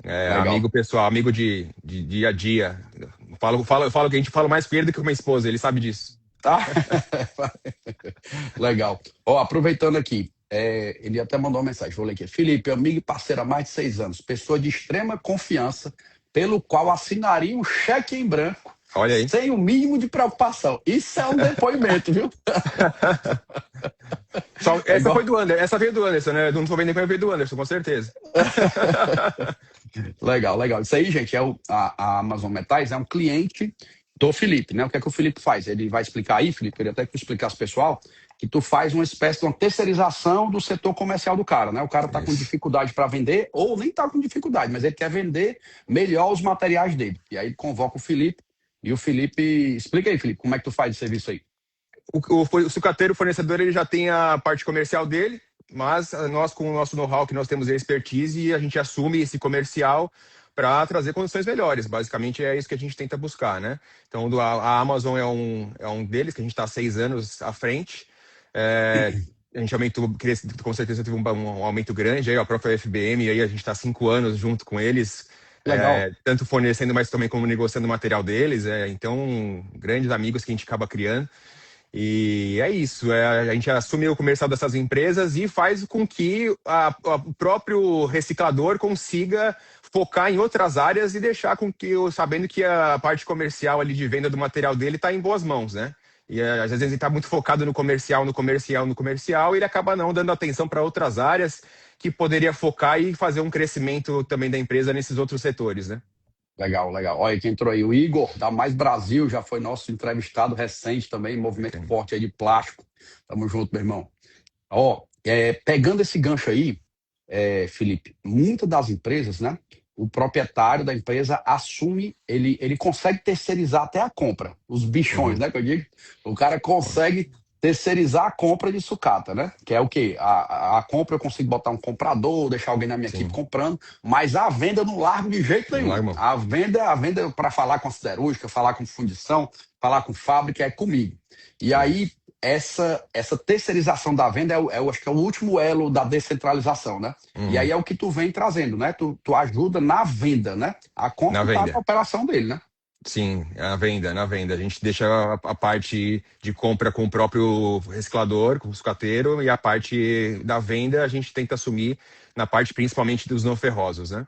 amigo Legal. pessoal, amigo de dia a dia. Eu falo que a gente fala mais com ele do que com minha esposa, ele sabe disso. Tá? Legal. Ó, aproveitando aqui, ele até mandou uma mensagem, vou ler aqui. Felipe, amigo e parceiro há mais de 6 anos, pessoa de extrema confiança, pelo qual assinaria um cheque em branco, Olha aí. sem o mínimo de preocupação. Isso é um depoimento, viu? É Essa igual. foi do Anderson, essa veio do Anderson, né? Não tô vendo nem veio do Anderson, com certeza. Legal, legal. Isso aí, gente, a Amazon Metais é um cliente do Felipe, né? O que é que o Felipe faz? Ele vai explicar aí, Felipe, queria até que tu explicasse ao pessoal, que tu faz uma espécie de uma terceirização do setor comercial do cara, né? O cara tá com Isso. dificuldade para vender, ou nem tá com dificuldade, mas ele quer vender melhor os materiais dele. E aí ele convoca o Felipe, e o Felipe... Explica aí, Felipe, como é que tu faz esse serviço aí? O sucateiro, o fornecedor, ele já tem a parte comercial dele, mas nós, com o nosso know-how, que nós temos a expertise, a gente assume esse comercial para trazer condições melhores. Basicamente é isso que a gente tenta buscar, né? Então a Amazon é um deles, que a gente está há 6 anos à frente. A gente aumentou, com certeza teve um aumento grande, aí a própria FBM, aí a gente está há 5 anos junto com eles, Legal. tanto fornecendo, mas também como negociando o material deles. Então, grandes amigos que a gente acaba criando. E é isso, a gente assume o comercial dessas empresas e faz com que o próprio reciclador consiga focar em outras áreas e deixar com que, sabendo que a parte comercial ali de venda do material dele está em boas mãos, né? E às vezes ele está muito focado no comercial, e ele acaba não dando atenção para outras áreas que poderia focar e fazer um crescimento também da empresa nesses outros setores, né? Legal, legal. Olha quem entrou aí, o Igor, da Mais Brasil, já foi nosso entrevistado recente também, movimento Entendo. forte aí de plástico. Tamo junto, meu irmão. Ó, pegando esse gancho aí, Felipe, muitas das empresas, né? O proprietário da empresa assume, ele consegue terceirizar até a compra, os bichões, Uhum. né? Que eu digo, o cara consegue terceirizar a compra de sucata, né? Que é o quê? A compra eu consigo botar um comprador, deixar alguém na minha equipe Sim, comprando, mas a venda eu não largo de jeito não nenhum. larga mão. A venda para falar com a siderúrgica, falar com fundição, falar com fábrica é comigo. E aí Isso. essa terceirização da venda acho que é o último elo da descentralização, né? E aí Uhum. é o que tu vem trazendo, né? Tu ajuda na venda, né? A Na compra tá na venda. operação dele, né? Sim, na venda. A gente deixa a parte de compra com o próprio reciclador, com o sucateiro, e a parte da venda a gente tenta assumir na parte principalmente dos não ferrosos, né?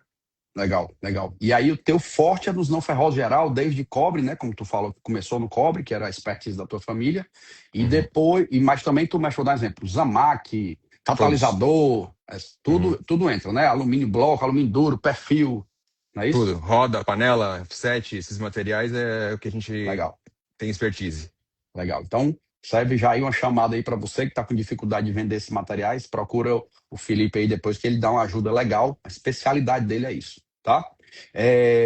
Legal, legal. E aí o teu forte é nos não ferrosos geral, desde cobre, né? Como tu falou, que começou no cobre, que era a expertise da tua família, e Uhum. depois, mas também tu me vou dar exemplo, Zamac, Todos. catalisador, Uhum. tudo entra, né? Alumínio bloco, alumínio duro, perfil, não é Tudo. isso? Roda, panela, F7, esses materiais é o que a gente Legal. tem expertise. Legal. Então, serve já aí uma chamada aí para você que está com dificuldade de vender esses materiais. Procura o Felipe aí depois que ele dá uma ajuda legal. A especialidade dele é isso, tá?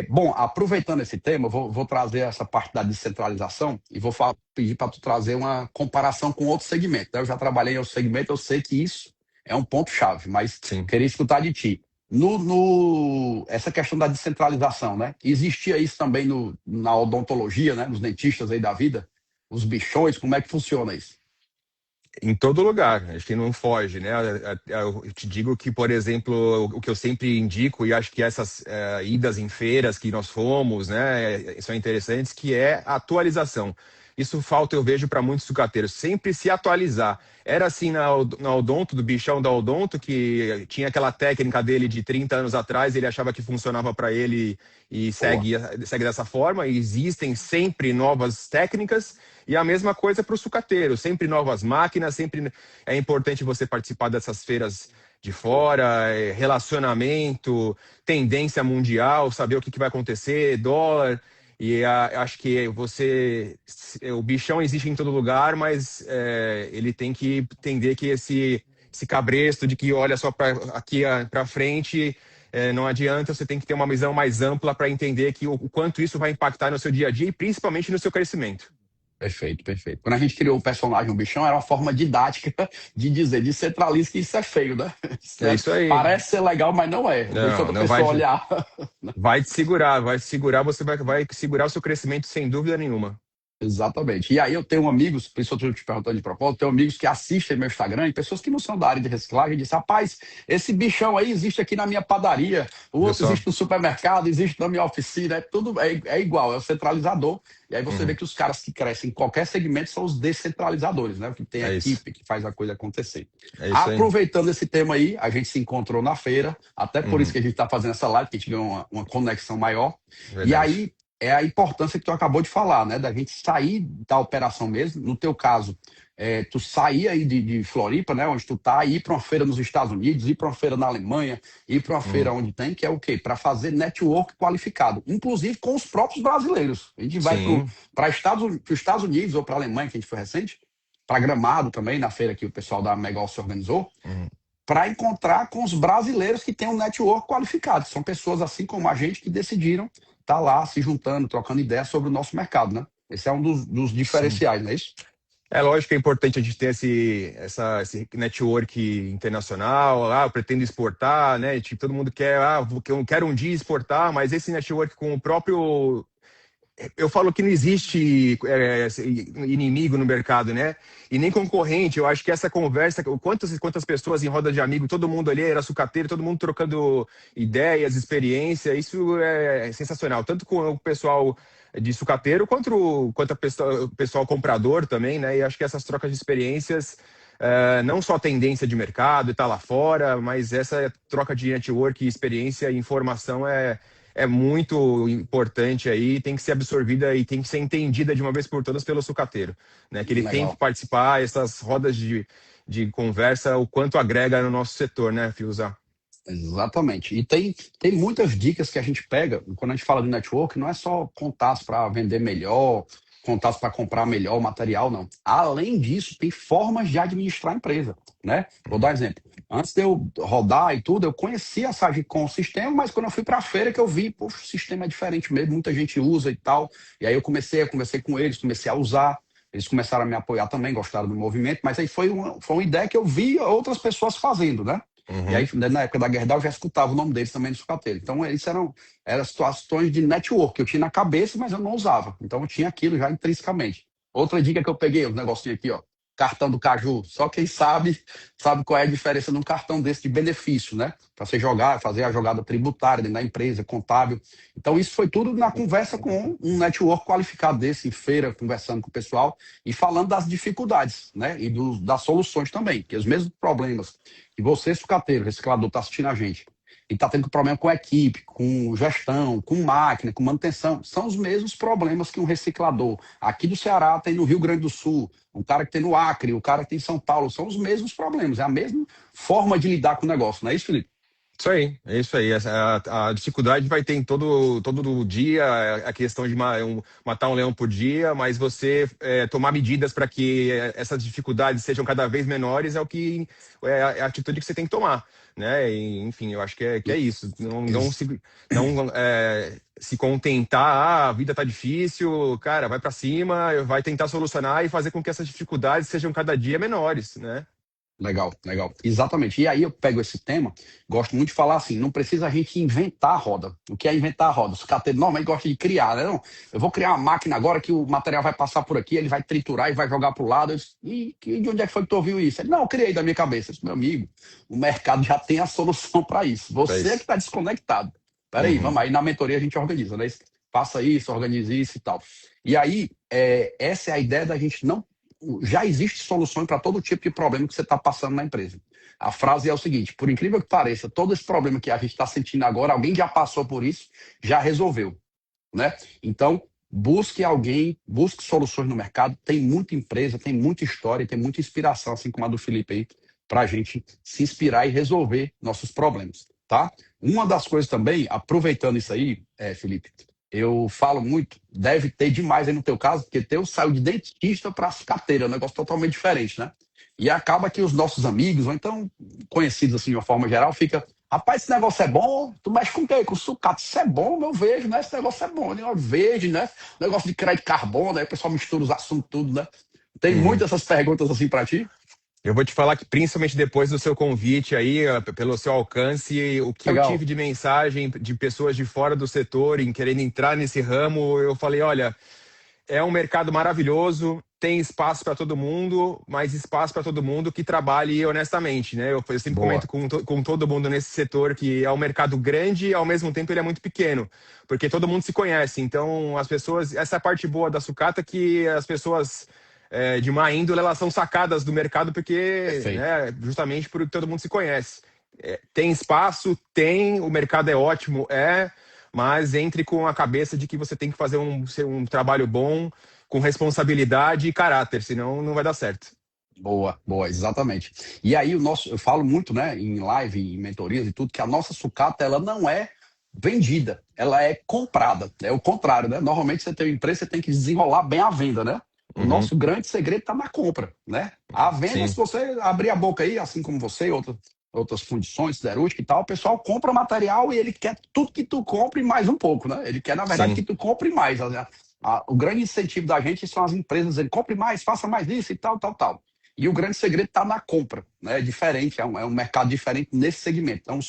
Bom, aproveitando esse tema, eu vou trazer essa parte da descentralização e vou pedir para tu trazer uma comparação com outro segmento, né? Eu já trabalhei em outro segmento, eu sei que isso é um ponto-chave, mas Sim. queria escutar de ti. Essa questão da descentralização, né? Existia isso também na odontologia, né? Nos dentistas aí da vida? Os bichões, como é que funciona isso? Em todo lugar, acho que não foge, né? Eu te digo que, por exemplo, o que eu sempre indico, e acho que essas idas em feiras que nós fomos, né, são interessantes, que é a atualização. Isso falta, eu vejo, para muitos sucateiros, sempre se atualizar. Era assim na Odonto, do bichão da Odonto, que tinha aquela técnica dele de 30 anos atrás, ele achava que funcionava para ele e Boa. segue dessa forma. E existem sempre novas técnicas. E a mesma coisa para o sucateiro, sempre novas máquinas, sempre é importante você participar dessas feiras de fora, relacionamento, tendência mundial, saber o que vai acontecer, dólar. E acho que o bichão existe em todo lugar, mas ele tem que entender que esse cabresto de que olha só para aqui para frente, não adianta, você tem que ter uma visão mais ampla para entender que o quanto isso vai impactar no seu dia a dia e principalmente no seu crescimento. Perfeito, perfeito. Quando a gente criou o personagem, o bichão, era uma forma didática de dizer, de centralista, que isso é feio, né? É isso aí. Parece ser legal, mas não é. Deixa Não, outra não vai, pessoa olhar. vai te segurar, você vai segurar o seu crescimento sem dúvida nenhuma. Exatamente. E aí eu tenho amigos, por isso eu estou te perguntando de propósito, tenho amigos que assistem meu Instagram e pessoas que não são da área de reciclagem e dizem, rapaz, esse bichão aí existe aqui na minha padaria, o Viu outro só? existe no supermercado, existe na minha oficina, é igual, é o centralizador. E aí você vê Uhum, que os caras que crescem em qualquer segmento são os descentralizadores, né? O que tem a é isso. equipe que faz a coisa acontecer. É isso aí. Aproveitando esse tema aí, a gente se encontrou na feira, até por isso Uhum, que a gente está fazendo essa live, que a gente ganhou uma conexão maior. E verdade. aí é a importância que tu acabou de falar, né? Da gente sair da operação mesmo. No teu caso, tu sair aí de Floripa, né, onde tu tá, ir para uma feira nos Estados Unidos, ir para uma feira na Alemanha, ir para uma feira Hum, onde tem, que é o quê? Para fazer network qualificado, inclusive com os próprios brasileiros. A gente vai sim. para os Estados Unidos ou para a Alemanha, que a gente foi recente, para Gramado também, na feira que o pessoal da Megol se organizou, Hum, para encontrar com os brasileiros que têm um network qualificado. São pessoas assim como a gente que decidiram estar lá se juntando, trocando ideias sobre o nosso mercado, né? Esse é um dos sim. diferenciais, não é isso? É lógico que é importante a gente ter esse network internacional. Ah, eu pretendo exportar, né? Tipo, todo mundo quer, eu quero um dia exportar, mas esse network com o próprio. Eu falo que não existe inimigo no mercado, né? E nem concorrente. Eu acho que essa conversa, quantas pessoas em roda de amigo, todo mundo ali era sucateiro, todo mundo trocando ideias, experiência, isso é sensacional. Tanto com o pessoal de sucateiro, quanto o pessoal comprador também, né? E acho que essas trocas de experiências, não só tendência de mercado e tá lá fora, mas essa troca de network, experiência e informação é muito importante aí, tem que ser absorvida e tem que ser entendida de uma vez por todas pelo sucateiro, né? Que ele tem que Legal. participar, essas rodas de conversa, o quanto agrega no nosso setor, né, Fiuza? Exatamente. E tem muitas dicas que a gente pega quando a gente fala de network, não é só contatos para vender melhor, contatos para comprar melhor o material, não. Além disso, tem formas de administrar a empresa, né? Vou dar um exemplo. Antes de eu rodar e tudo, eu conhecia a Sagicom, o sistema, mas quando eu fui para a feira que eu vi, poxa, o sistema é diferente mesmo, muita gente usa e tal. E aí eu conversei com eles, comecei a usar. Eles começaram a me apoiar também, gostaram do movimento, mas aí foi uma ideia que eu vi outras pessoas fazendo, né? E aí, Uhum. na época da Gerdau, eu já escutava o nome deles também no sucateiro. Então, eram situações de network que eu tinha na cabeça, mas eu não usava. Então, eu tinha aquilo já intrinsecamente. Outra dica que eu peguei, um negocinho aqui, ó. Cartão do Caju. Só quem sabe qual é a diferença de um cartão desse de benefício, né? Para você jogar, fazer a jogada tributária dentro da empresa, contábil. Então, isso foi tudo na conversa com um network qualificado desse, em feira, conversando com o pessoal e falando das dificuldades, né? E das soluções também, que os mesmos problemas e você, sucateiro, reciclador, está assistindo a gente, e está tendo problema com equipe, com gestão, com máquina, com manutenção, são os mesmos problemas que um reciclador aqui do Ceará tem no Rio Grande do Sul, um cara que tem no Acre, o cara que tem em São Paulo, são os mesmos problemas, é a mesma forma de lidar com o negócio, não é isso, Felipe? Isso aí, é isso aí. A dificuldade vai ter em todo dia, a questão de matar um leão por dia, mas você tomar medidas para que essas dificuldades sejam cada vez menores é a atitude que você tem que tomar, né? E, enfim, eu acho que é isso. Não se contentar, a vida tá difícil, cara, vai para cima, vai tentar solucionar e fazer com que essas dificuldades sejam cada dia menores, né? Legal, legal. Exatamente. E aí eu pego esse tema, gosto muito de falar assim, não precisa a gente inventar a roda. O que é inventar a roda? Os cateiros normalmente gostam de criar, né? Não, eu vou criar uma máquina agora que o material vai passar por aqui, ele vai triturar e vai jogar para o lado. Eu disse, de onde é que foi que tu ouviu isso? Ele, não, eu criei da minha cabeça. Eu disse, meu amigo, o mercado já tem a solução para isso. Pra Você é que isso. está desconectado. Peraí, Uhum. vamos aí, na mentoria a gente organiza, né? Faça isso, organize isso e tal. E aí, essa é a ideia da gente não já existe solução para todo tipo de problema que você está passando na empresa. A frase é o seguinte: por incrível que pareça, todo esse problema que a gente está sentindo agora, alguém já passou por isso, já resolveu, né? Então, busque alguém, busque soluções no mercado. Tem muita empresa, tem muita história, tem muita inspiração, assim como a do Felipe aí, para a gente se inspirar e resolver nossos problemas, tá? Uma das coisas também, aproveitando isso aí, Felipe, eu falo muito, deve ter demais aí no teu caso, porque teu saiu de dentista para sucateira, é um negócio totalmente diferente, né? E acaba que os nossos amigos, ou então conhecidos assim de uma forma geral, fica, rapaz, esse negócio é bom, tu mexe com o quê? Com sucata, isso é bom, eu vejo, né? Esse negócio é bom, né? Eu vejo, né? Negócio de crédito carbono, aí o pessoal mistura os assuntos tudo, né? Tem Uhum. muitas essas perguntas assim para ti? Eu vou te falar que, principalmente depois do seu convite aí, pelo seu alcance, o que eu tive Legal. de mensagem de pessoas de fora do setor em querendo entrar nesse ramo, eu falei, olha, é um mercado maravilhoso, tem espaço para todo mundo, mas espaço para todo mundo que trabalhe honestamente, né? Eu sempre comento Boa. com todo mundo nesse setor que é um mercado grande e ao mesmo tempo ele é muito pequeno, porque todo mundo se conhece. Então, as pessoas, essa é a parte boa da sucata que as pessoas de má índole, elas são sacadas do mercado porque, Perfeito. né, justamente porque todo mundo se conhece. Tem espaço, tem, o mercado é ótimo, mas entre com a cabeça de que você tem que fazer um trabalho bom, com responsabilidade e caráter, senão não vai dar certo. Boa, boa, exatamente. E aí eu falo muito, né, em live, em mentorias e tudo, que a nossa sucata, ela não é vendida, ela é comprada. É o contrário, né? Normalmente você tem uma empresa, você tem que desenrolar bem a venda, né? O Uhum, nosso grande segredo está na compra, né? A venda, se sim, você abrir a boca aí, assim como você, outras fundições, siderúrgica e tal, o pessoal compra material e ele quer tudo que tu compre e mais um pouco, né? Ele quer, na verdade, que sim, tu compre mais. O grande incentivo da gente são as empresas, ele compre mais, faça mais isso e tal, tal, tal. E o grande segredo está na compra, né? É diferente, é um mercado diferente nesse segmento. Então,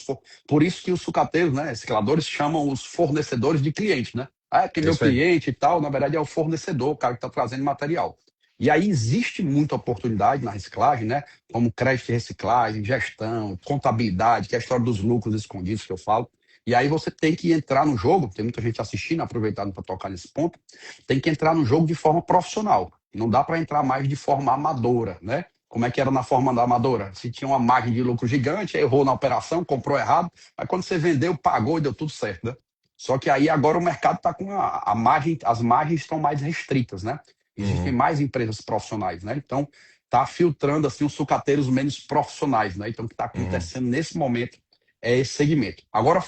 por isso que os sucateiros, né, recicladores, chamam os fornecedores de clientes, né? Ah, é porque é meu isso aí. cliente e tal, na verdade é o fornecedor, o cara que está trazendo material. E aí existe muita oportunidade na reciclagem, né? Como crédito de reciclagem, gestão, contabilidade, que é a história dos lucros escondidos que eu falo. E aí você tem que entrar no jogo, tem muita gente assistindo, aproveitando para tocar nesse ponto, tem que entrar no jogo de forma profissional. Não dá para entrar mais de forma amadora, né? Como é que era na forma da amadora? Se tinha uma margem de lucro gigante, errou na operação, comprou errado, mas quando você vendeu, pagou e deu tudo certo, né? Só que aí agora o mercado está com a margem, as margens estão mais restritas, né? Existem Uhum, mais empresas profissionais, né? Então está filtrando assim os sucateiros menos profissionais, né? Então o que está uhum, acontecendo nesse momento é esse segmento. Agora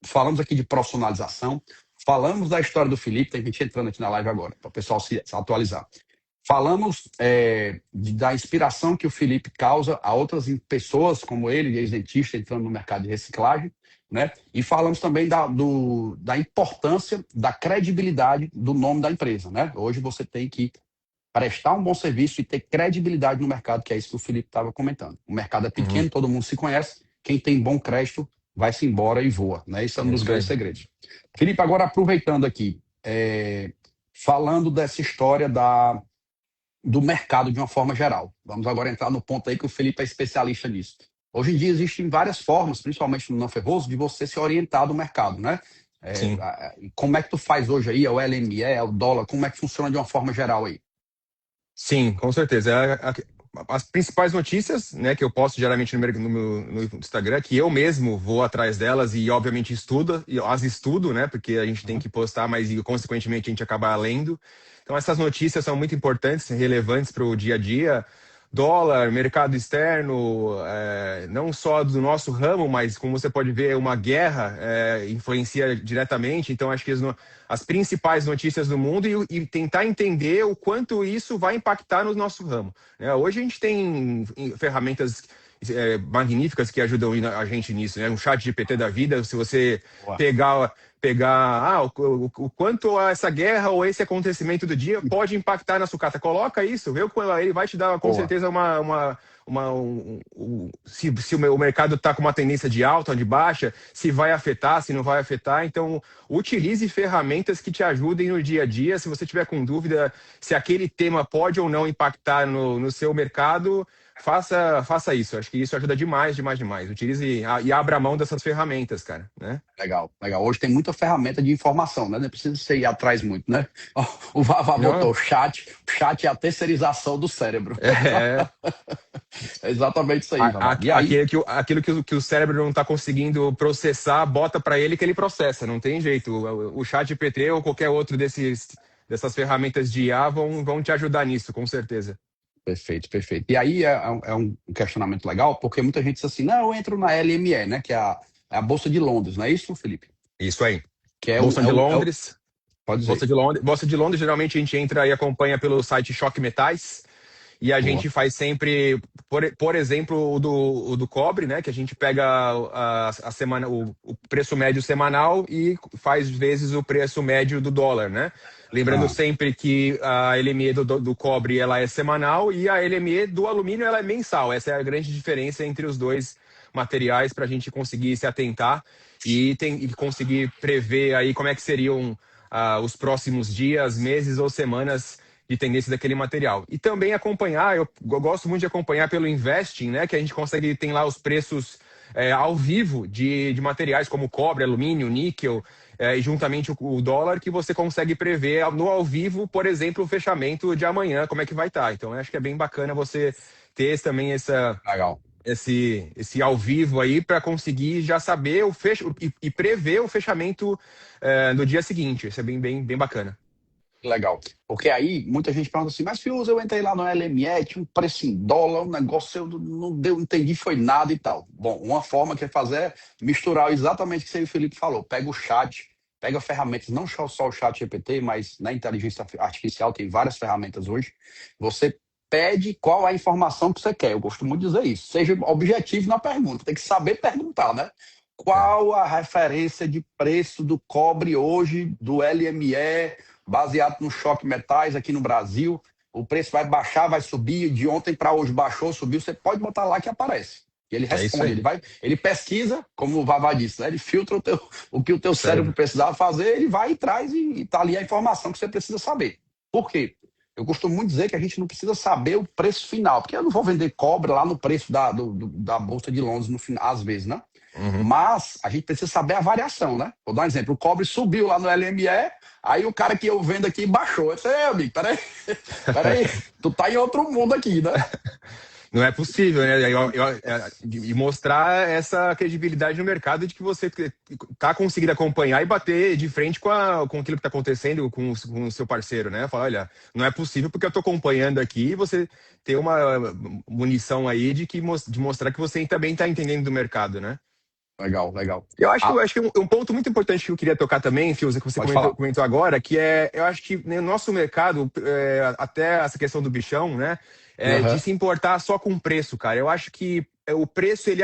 falamos aqui de profissionalização, falamos da história do Felipe, tem gente entrando aqui na live agora, para o pessoal se atualizar. Falamos da inspiração que o Felipe causa a outras pessoas como ele, ex-dentista, entrando no mercado de reciclagem, né? E falamos também da importância da credibilidade do nome da empresa, né? Hoje você tem que prestar um bom serviço e ter credibilidade no mercado, que é isso que o Felipe estava comentando. O mercado é uhum, pequeno, todo mundo se conhece, quem tem bom crédito vai-se embora e voa, né? Isso é um é dos isso grandes aí. segredos. Felipe, agora aproveitando aqui, falando dessa história do mercado de uma forma geral. Vamos agora entrar no ponto aí que o Felipe é especialista nisso. Hoje em dia existem várias formas, principalmente no não ferroso, de você se orientar do mercado, né? Sim. Como é que tu faz hoje aí? É o LME, é o dólar? Como é que funciona de uma forma geral aí? Sim, com certeza. As principais notícias, né, que eu posto geralmente no Instagram, que eu mesmo vou atrás delas e, obviamente, estudo, e as estudo, né, porque a gente tem Uhum. que postar, mas, e, consequentemente, a gente acaba lendo. Então, essas notícias são muito importantes, relevantes para o dia a dia. Dólar, mercado externo, não só do nosso ramo, mas, como você pode ver, uma guerra influencia diretamente. Então, acho que as principais notícias do mundo e tentar entender o quanto isso vai impactar no nosso ramo, né? Hoje a gente tem ferramentas magníficas que ajudam a gente nisso, né? Um chat GPT da vida, se você Boa. pegar o quanto essa guerra ou esse acontecimento do dia pode impactar na sucata. Coloca isso, vê ele vai te dar com Boa. certeza se o mercado está com uma tendência de alta ou de baixa, se vai afetar, se não vai afetar. Então, utilize ferramentas que te ajudem no dia a dia. Se você tiver com dúvida se aquele tema pode ou não impactar no seu mercado, faça isso. Acho que isso ajuda demais, demais, demais. Utilize e abra mão dessas ferramentas, cara, né? Legal, legal. Hoje tem muita ferramenta de informação, né? Não precisa você ir atrás muito, né? Ó, o Vavá Não, botou chat. O chat é a terceirização do cérebro. é, É exatamente isso aí, Vavá. E aí, aquilo que o cérebro não está conseguindo processar, bota para ele que ele processa. Não tem jeito. O chat GPT ou qualquer outro dessas ferramentas de IA vão te ajudar nisso, com certeza. perfeito, perfeito. E aí é um questionamento legal, porque muita gente diz assim, não, eu entro na LME, né? Que é a Bolsa de Londres, não é isso, Felipe? Isso aí. Que Bolsa de Londres. pode Bolsa dizer. de Londres, Bolsa de Londres, geralmente a gente entra e acompanha pelo site Choque Metais. E a Boa. gente faz sempre, por exemplo, o do cobre, né? Que a gente pega a semana, o preço médio semanal e faz vezes o preço médio do dólar, né? Lembrando Ah, sempre que a LME do cobre ela é semanal e a LME do alumínio ela é mensal. Essa é a grande diferença entre os dois materiais para a gente conseguir se atentar e conseguir prever aí como é que seriam os próximos dias, meses ou semanas de tendência daquele material. E também acompanhar, eu gosto muito de acompanhar pelo Investing, né? Que a gente consegue, tem lá os preços ao vivo de materiais como cobre, alumínio, níquel, e juntamente o dólar, que você consegue prever no ao vivo, por exemplo, o fechamento de amanhã, como é que vai estar. Então, eu acho que é bem bacana você ter também legal. esse ao vivo aí para conseguir já saber e prever o fechamento no dia seguinte. Isso é bem, bem, bem bacana. Legal. Porque aí muita gente pergunta assim, mas Fius, eu entrei lá no LME, tinha um preço em dólar, um negócio, eu não deu, não entendi, foi nada e tal. Bom, uma forma que é fazer é misturar exatamente o que o Felipe falou. Pega o chat, pega ferramentas, não só o chat GPT, mas na inteligência artificial tem várias ferramentas hoje. Você pede qual é a informação que você quer. Eu gosto muito de dizer isso. Seja objetivo na pergunta, tem que saber perguntar, né? É, Qual a referência de preço do cobre hoje, do LME, baseado no choque metais aqui no Brasil? O preço vai baixar, vai subir, de ontem para hoje baixou, subiu, você pode botar lá que aparece. E ele é isso responde, aí. ele pesquisa, como o Vavá disse, né? Ele filtra o que o teu cérebro Cérebro. precisava fazer, ele vai e traz e tá ali a informação que você precisa saber. Por quê? Eu costumo muito dizer que a gente não precisa saber o preço final, porque eu não vou vender cobre lá no preço da Bolsa de Londres no final, às vezes, né? Uhum. Mas a gente precisa saber a variação, né? Vou dar um exemplo. O cobre subiu lá no LME, aí o cara que eu vendo aqui baixou. Eu disse, amigo, peraí, tu tá em outro mundo aqui, né? Não é possível, né? E mostrar essa credibilidade no mercado de que você tá conseguindo acompanhar e bater de frente com aquilo que está acontecendo com o seu parceiro, né? Falar, olha, não é possível porque eu estou acompanhando aqui e você ter uma munição aí de mostrar que você também está entendendo do mercado, né? Legal, legal. Eu Ah, acho que um ponto muito importante que eu queria tocar também, Fiuza, que você pode falar. comentou agora, que é, eu acho que no nosso mercado, até essa questão do bichão, né, de Aham. se importar só com o preço, cara. Eu acho que o preço ele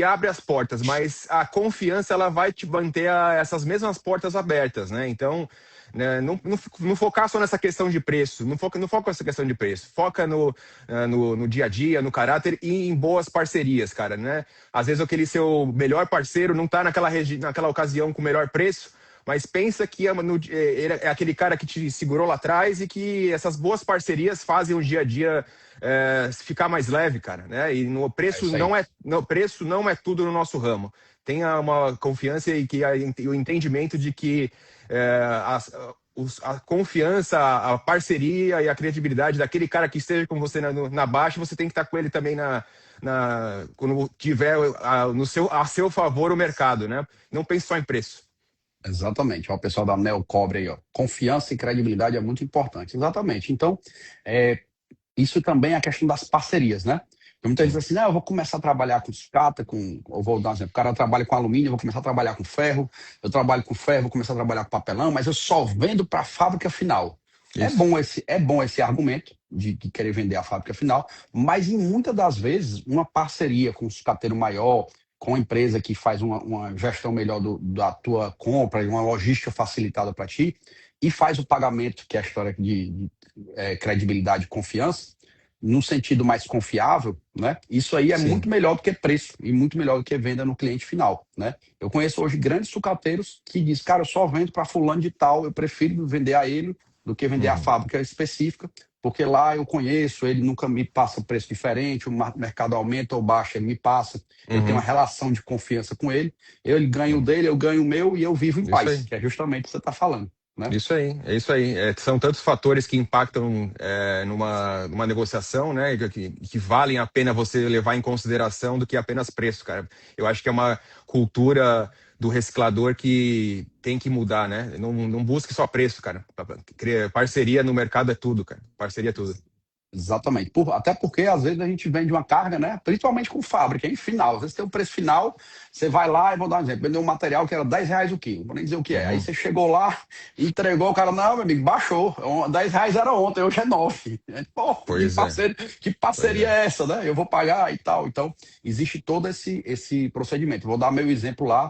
abre as portas, mas a confiança ela vai te manter essas mesmas portas abertas, né? Então, né, não focar só nessa questão de preço, não foca nessa questão de preço, foca no dia a dia, no caráter e em boas parcerias, cara, né? Às vezes aquele seu melhor parceiro não está naquela ocasião com o melhor preço, mas pensa que ele é aquele cara que te segurou lá atrás e que essas boas parcerias fazem o dia a dia ficar mais leve, cara, né? E no É preço isso aí. no preço não é tudo no nosso ramo. Tenha uma confiança e o entendimento de que a confiança, a parceria e a credibilidade daquele cara que esteja com você na baixa, você tem que estar com ele também quando tiver a seu favor o mercado, né? Não pense só em preço. Exatamente. Ó, o pessoal da Neo Cobre aí, ó. Confiança e credibilidade é muito importante. Exatamente. Então, é, isso também é a questão das parcerias, né? Então, muita gente diz assim, não, eu vou começar a trabalhar com sucata, eu vou dar um exemplo, o cara trabalha com alumínio, eu vou começar a trabalhar com ferro, eu trabalho com ferro, vou começar a trabalhar com papelão, mas eu só vendo para a fábrica final. Isso. É bom esse argumento de querer vender a fábrica final, mas em muitas das vezes, uma parceria com um sucateiro maior, com a empresa que faz uma gestão melhor da tua compra e uma logística facilitada para ti, e faz o pagamento, que é a história de credibilidade e confiança, num sentido mais confiável, né? Isso aí é Sim. muito melhor do que preço e muito melhor do que venda no cliente final, né? Eu conheço hoje grandes sucateiros que dizem, cara, eu só vendo para fulano de tal, eu prefiro vender a ele do que vender a Uhum. fábrica específica, porque lá eu conheço, ele nunca me passa preço diferente, o mercado aumenta ou baixa, ele me passa, eu tenho uma Uhum. relação de confiança com ele, ele ganha o Uhum. dele, eu ganho o meu e eu vivo em Isso paz, aí. que é justamente o que você está falando, né? Isso aí, é isso aí. São tantos fatores que impactam numa negociação, né? Que valem a pena você levar em consideração do que apenas preço, cara. Eu acho que é uma cultura do reciclador que tem que mudar, né? Não busque só preço, cara. Parceria no mercado é tudo, cara. Parceria é tudo. Exatamente. Até porque às vezes a gente vende uma carga, né? Principalmente com fábrica, em final. Às vezes tem um preço final, você vai lá e vou dar um exemplo, vendeu um material que era R$ 10 o quilo, vou nem dizer o que é. Aí Uhum. você chegou lá, entregou, o cara, não, meu amigo, baixou. R$ 10 era ontem, hoje é 9. Pô, Pois é, que pois parceria é. é essa, né? Eu vou pagar e tal. Então, existe todo esse procedimento. Vou dar meu exemplo lá,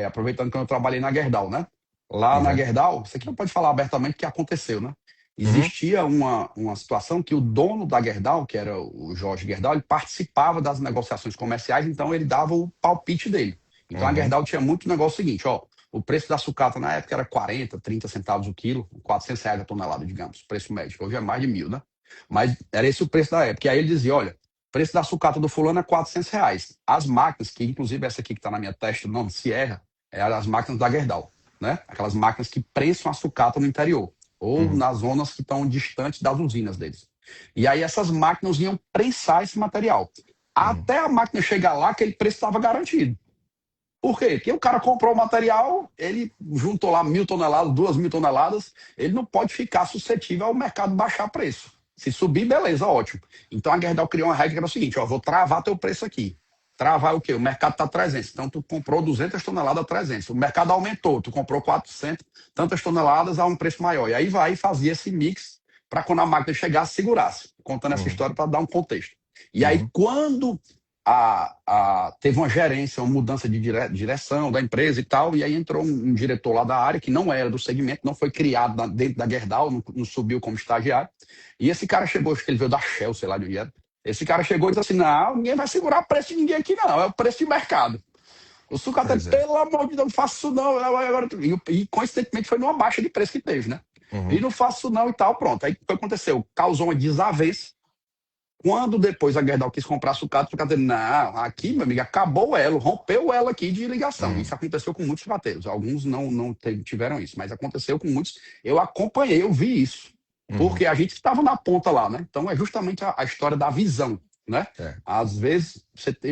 aproveitando que eu trabalhei na Gerdau, né? Lá na Uhum. Gerdau, isso aqui não pode falar abertamente o que aconteceu, né? Uhum. Existia uma situação que o dono da Gerdau, que era o Jorge Gerdau, ele participava das negociações comerciais, então ele dava o palpite dele. Então a Uhum. Gerdau tinha muito negócio seguinte, ó, o preço da sucata na época era 40, 30 centavos o quilo, R$ 400 a tonelada, digamos, preço médio. Hoje é mais de 1.000, né? Mas era esse o preço da época. E aí ele dizia, olha, o preço da sucata do fulano é R$ 400. As máquinas, que inclusive essa aqui que está na minha testa, o nome Sierra, é as máquinas da Gerdau, né? Aquelas máquinas que prensam a sucata no interior ou Uhum. nas zonas que estão distantes das usinas deles. E aí essas máquinas iam prensar esse material. Uhum. Até a máquina chegar lá, aquele preço estava garantido. Por quê? Porque o cara comprou o material, ele juntou lá 1.000 toneladas, 2.000 toneladas, ele não pode ficar suscetível ao mercado baixar preço. Se subir, beleza, ótimo. Então a Gerdau criou uma regra que era o seguinte, ó, vou travar teu preço aqui. Travar o quê? O mercado está 300, então tu comprou 200 toneladas a 300. O mercado aumentou, tu comprou 400, tantas toneladas a um preço maior. E aí vai e fazia esse mix para quando a máquina chegasse, segurasse. Contando essa Uhum, história para dar um contexto. E aí, uhum, quando teve uma gerência, uma mudança de direção da empresa e tal, e aí entrou um diretor lá da área que não era do segmento, não foi criado dentro da Gerdau, não subiu como estagiário, e esse cara chegou, acho que ele veio da Shell, sei lá de onde era, esse cara chegou e disse assim, não, ninguém vai segurar o preço de ninguém aqui não, é o preço de mercado. O sucata, pois é. pelo amor de Deus, não faço isso não. Agora, e coincidentemente foi numa baixa de preço que teve, né? E Uhum, não faço isso não e tal, pronto. Aí o que aconteceu? Causou uma desavença. Quando depois a Gerdau quis comprar sucata, o sucata disse, não, aqui, meu amigo, acabou o elo, rompeu o elo aqui de ligação. uhum, Isso aconteceu com muitos sucateiros. Alguns não tiveram isso, mas aconteceu com muitos. Eu acompanhei, eu vi isso. uhum. Porque a gente estava na ponta lá, né? Então é justamente a história da visão, né? É. Às vezes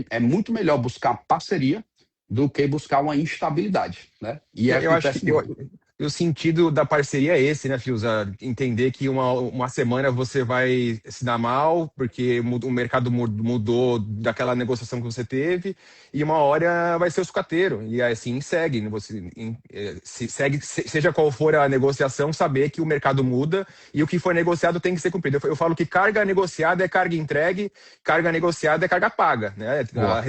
é muito melhor buscar parceria do que buscar uma instabilidade, né? E Eu acho que acontece muito. o sentido da parceria é esse, né, Fiuza? Entender que uma semana você vai se dar mal, porque o mercado mudou daquela negociação que você teve, e uma hora vai ser o sucateiro. E assim segue. Né? Segue, seja qual for a negociação, saber que o mercado muda e o que foi negociado tem que ser cumprido. Eu falo que carga negociada é carga entregue, carga negociada é carga paga. Né? Boa.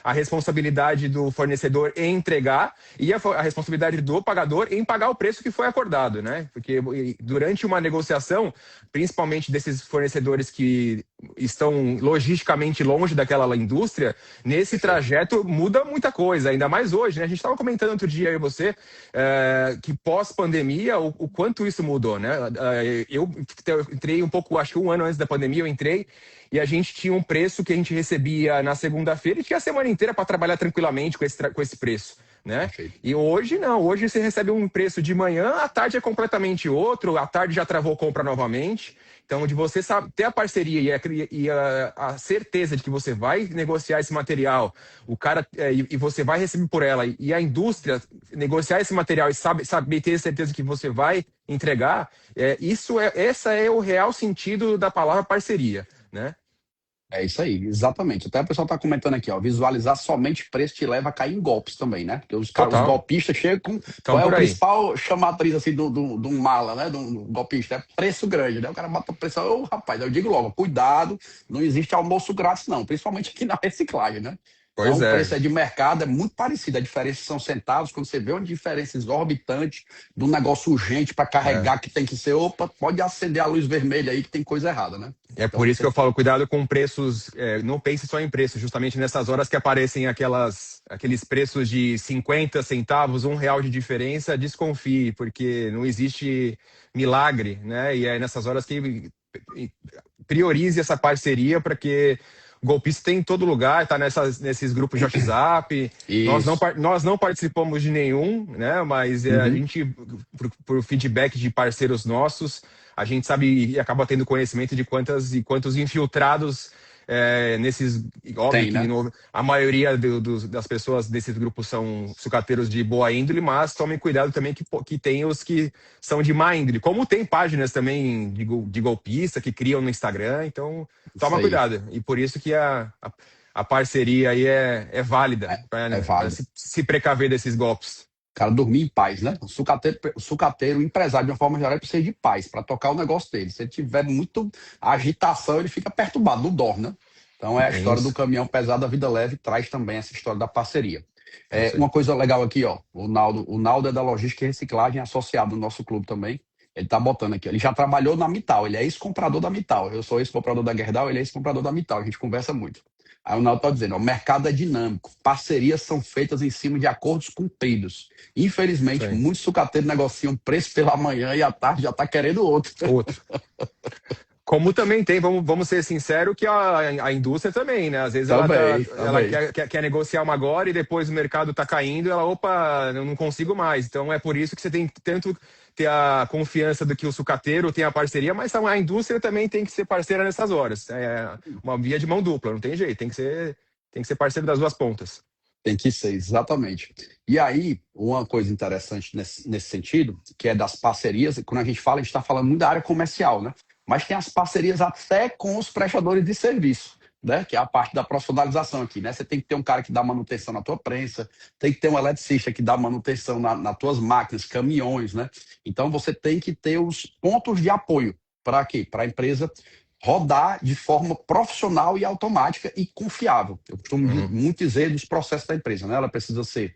A responsabilidade do fornecedor em entregar e a responsabilidade do pagador em pagar o preço que foi acordado, né? Porque durante uma negociação, principalmente desses fornecedores que estão logisticamente longe daquela indústria, nesse Perfeito. trajeto muda muita coisa, ainda mais hoje, né? A gente estava comentando outro dia, eu e você, que pós-pandemia, o quanto isso mudou, né? Eu entrei um pouco, acho que um ano antes da pandemia, eu entrei e a gente tinha um preço que a gente recebia na segunda-feira e tinha a semana inteira para trabalhar tranquilamente com esse preço. Né? Perfeito. E hoje não, hoje você recebe um preço de manhã, à tarde é completamente outro, à tarde já travou compra novamente. Então, de você ter a parceria e a certeza de que você vai negociar esse material, o cara e você vai receber por ela, e a indústria negociar esse material e saber ter certeza que você vai entregar, essa é o real sentido da palavra parceria, né? É isso aí, exatamente. Até o pessoal está comentando aqui, ó, visualizar somente preço te leva a cair em golpes também, né? Porque os Total. golpistas chegam com. Então, Qual é o por aí. principal chamatriz assim do mala, né? Do golpista? É preço grande, né? O cara bota o preço. Ô, rapaz, eu digo logo, cuidado, não existe almoço grátis, não, principalmente aqui na reciclagem, né? Então, Pois o é. preço é de mercado, é muito parecido. A diferença são centavos. Quando você vê uma diferença exorbitante de um negócio urgente para É. carregar, que tem que ser, opa, pode acender a luz vermelha aí que tem coisa errada, né? É Então, por isso que eu falo, cuidado com preços, não pense só em preço, justamente nessas horas que aparecem aqueles preços de 50 centavos, R$ 1 de diferença, desconfie, porque não existe milagre, né? E é nessas horas que priorize essa parceria para que o golpista tem em todo lugar, está nesses grupos de WhatsApp. isso. Nós não participamos de nenhum, né? Mas a Uhum. gente, por feedback de parceiros nossos, a gente sabe e acaba tendo conhecimento de quantos infiltrados nesses. Óbvio Tem, que né? a maioria das pessoas desses grupos são sucateiros de boa índole, mas tomem cuidado também que tem os que são de má índole. Como tem páginas também de golpista que criam no Instagram, então Isso toma aí. cuidado. E por isso que a parceria aí é válida É para válido. se precaver desses golpes. Cara, dormir em paz, né? O sucateiro, o empresário, de uma forma geral, ele precisa de paz para tocar o negócio dele. Se ele tiver muito agitação, ele fica perturbado, não dorme, né? Então, é a É história do isso. caminhão pesado da vida leve, traz também essa história da parceria. É isso Uma aí. coisa legal aqui, ó, o Naldo é da Logística e Reciclagem, associado no nosso clube também. Ele tá botando aqui, ele já trabalhou na Mital, ele é ex-comprador da Mital. Eu sou ex-comprador da Gerdau, ele é ex-comprador da Mital, a gente conversa muito. Aí o Naldo tá dizendo, ó, o mercado é dinâmico, parcerias são feitas em cima de acordos cumpridos. Isso Infelizmente, aí. muitos sucateiros negociam preço pela manhã e à tarde já tá querendo outro. Outro. Como também tem, vamos ser sinceros, que a indústria também, né? Às vezes Também, ela também. quer negociar uma agora e depois o mercado está caindo, ela, opa, eu não consigo mais. Então é por isso que você tem que tanto ter a confiança do que o sucateiro tem a parceria, mas a indústria também tem que ser parceira nessas horas. É uma via de mão dupla, não tem jeito, tem que ser parceiro das duas pontas. Tem que ser, exatamente. E aí, uma coisa interessante nesse sentido, que é das parcerias, quando a gente fala, a gente está falando muito da área comercial, né? Mas tem as parcerias até com os prestadores de serviço, né? Que é a parte da profissionalização aqui, né? Você tem que ter um cara que dá manutenção na tua prensa, tem que ter um eletricista que dá manutenção nas tuas máquinas, caminhões, né? Então você tem que ter os pontos de apoio. Para quê? Para a empresa rodar de forma profissional e automática e confiável. Eu costumo Uhum. muito dizer dos processos da empresa, né? Ela precisa ser,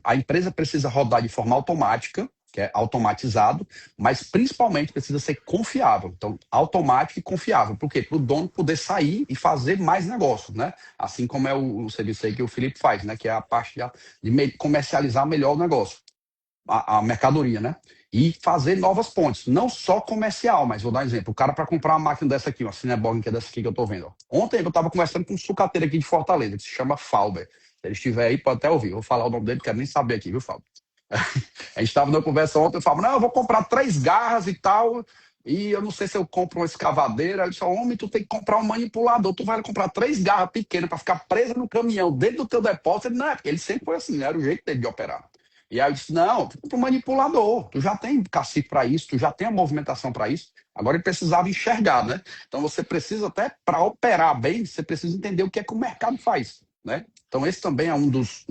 a empresa precisa rodar de forma automática, que é automatizado, mas principalmente precisa ser confiável. Então, automático e confiável. Por quê? Para o dono poder sair e fazer mais negócio, né? Assim como é o serviço aí que o Felipe faz, né? Que é a parte de comercializar melhor o negócio, a mercadoria, né? E fazer novas pontes, não só comercial, mas vou dar um exemplo. O cara para comprar uma máquina dessa aqui, uma Cineborg, que é dessa aqui que eu tô vendo. Ó. Ontem eu estava conversando com um sucateiro aqui de Fortaleza, que se chama Falber. Se ele estiver aí, pode até ouvir. Eu vou falar o nome dele, quero nem saber aqui, viu, Falber? A gente estava na conversa ontem, eu falava, não, eu vou comprar 3 garras e tal, e eu não sei se eu compro uma escavadeira. Ele disse, homem, tu tem que comprar um manipulador, tu vai comprar 3 garras pequenas para ficar presa no caminhão, dentro do teu depósito. Ele, não, é porque ele sempre foi assim, né? Era o jeito dele de operar. E aí eu disse, não, tu compra um manipulador, tu já tem cacife para isso, tu já tem a movimentação para isso. Agora ele precisava enxergar, né? Então você precisa até, para operar bem, você precisa entender o que é que o mercado faz, né? Então esse também é um dos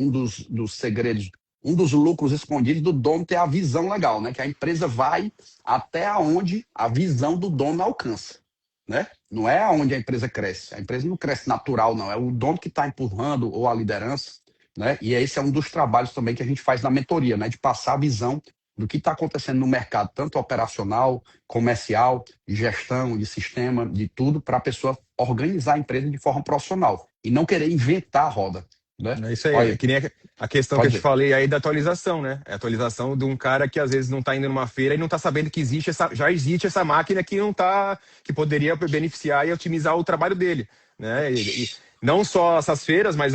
segredos, um dos lucros escondidos do dono ter a visão legal, né? Que a empresa vai até onde a visão do dono alcança, né? Não é aonde a empresa cresce. A empresa não cresce natural, não. É o dono que está empurrando ou a liderança, né? E esse é um dos trabalhos também que a gente faz na mentoria, né? De passar a visão do que está acontecendo no mercado, tanto operacional, comercial, de gestão, de sistema, de tudo, para a pessoa organizar a empresa de forma profissional e não querer inventar a roda, né? É isso aí, é Olha, que nem a questão que eu pode te dizer. falei aí da atualização, né? É a atualização de um cara que às vezes não está indo numa feira e não está sabendo que já existe essa máquina que não tá, que poderia beneficiar e otimizar o trabalho dele, né? E não só essas feiras, mas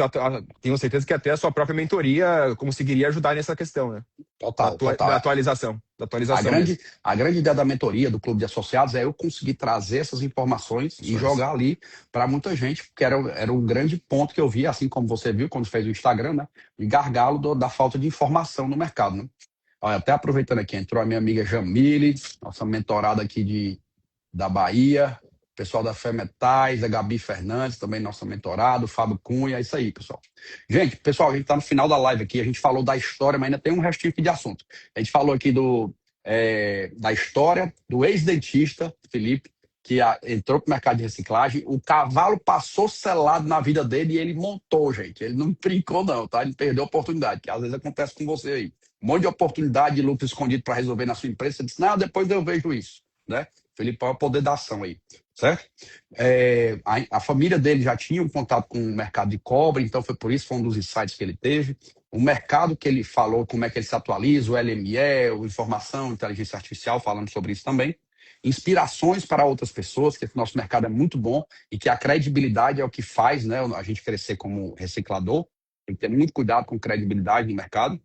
tenho certeza que até a sua própria mentoria conseguiria ajudar nessa questão, né? Total, Da total. atualização, da A atualização mesmo. grande, a grande ideia da mentoria, do clube de associados, é eu conseguir trazer essas informações e Ações. jogar ali para muita gente, porque era um grande ponto que eu vi, assim como você viu quando fez o Instagram, né? E gargalo da falta de informação no mercado, né? Olha, até aproveitando aqui, entrou a minha amiga Jamile, nossa mentorada aqui da Bahia, pessoal da Fé Metais, a Gabi Fernandes, também nossa mentorada, o Fábio Cunha, é isso aí, pessoal. Gente, pessoal, a gente está no final da live aqui, a gente falou da história, mas ainda tem um restinho aqui de assunto. A gente falou aqui da história do ex-dentista, Felipe, que entrou para o mercado de reciclagem, o cavalo passou selado na vida dele e ele montou, gente. Ele não brincou, não, tá? Ele perdeu a oportunidade, que às vezes acontece com você aí. Um monte de oportunidade de lucro escondido para resolver na sua empresa. Você disse, não, depois eu vejo isso, né? Felipe é o poder da ação aí, certo? A família dele já tinha um contato com o mercado de cobre, então foi por isso, foi um dos insights que ele teve. O mercado que ele falou, como é que ele se atualiza, o LME, o informação, inteligência artificial, falando sobre isso também. Inspirações para outras pessoas, que esse nosso mercado é muito bom e que a credibilidade é o que faz, né, a gente crescer como reciclador. Tem que ter muito cuidado com credibilidade no mercado.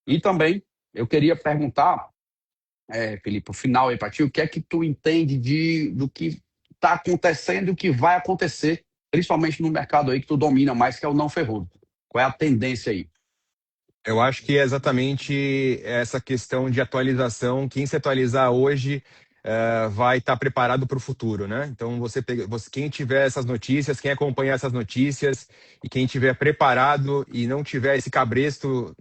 E também eu queria perguntar, Felipe, o final aí para ti, o que é que tu entende do que está acontecendo e o que vai acontecer, principalmente no mercado aí que tu domina mais, que é o não ferrudo. Qual é a tendência aí? Eu acho que é exatamente essa questão de atualização. Quem se atualizar hoje vai estar preparado para o futuro, né? Então, quem tiver essas notícias, quem acompanhar essas notícias e quem tiver preparado e não tiver esse cabresto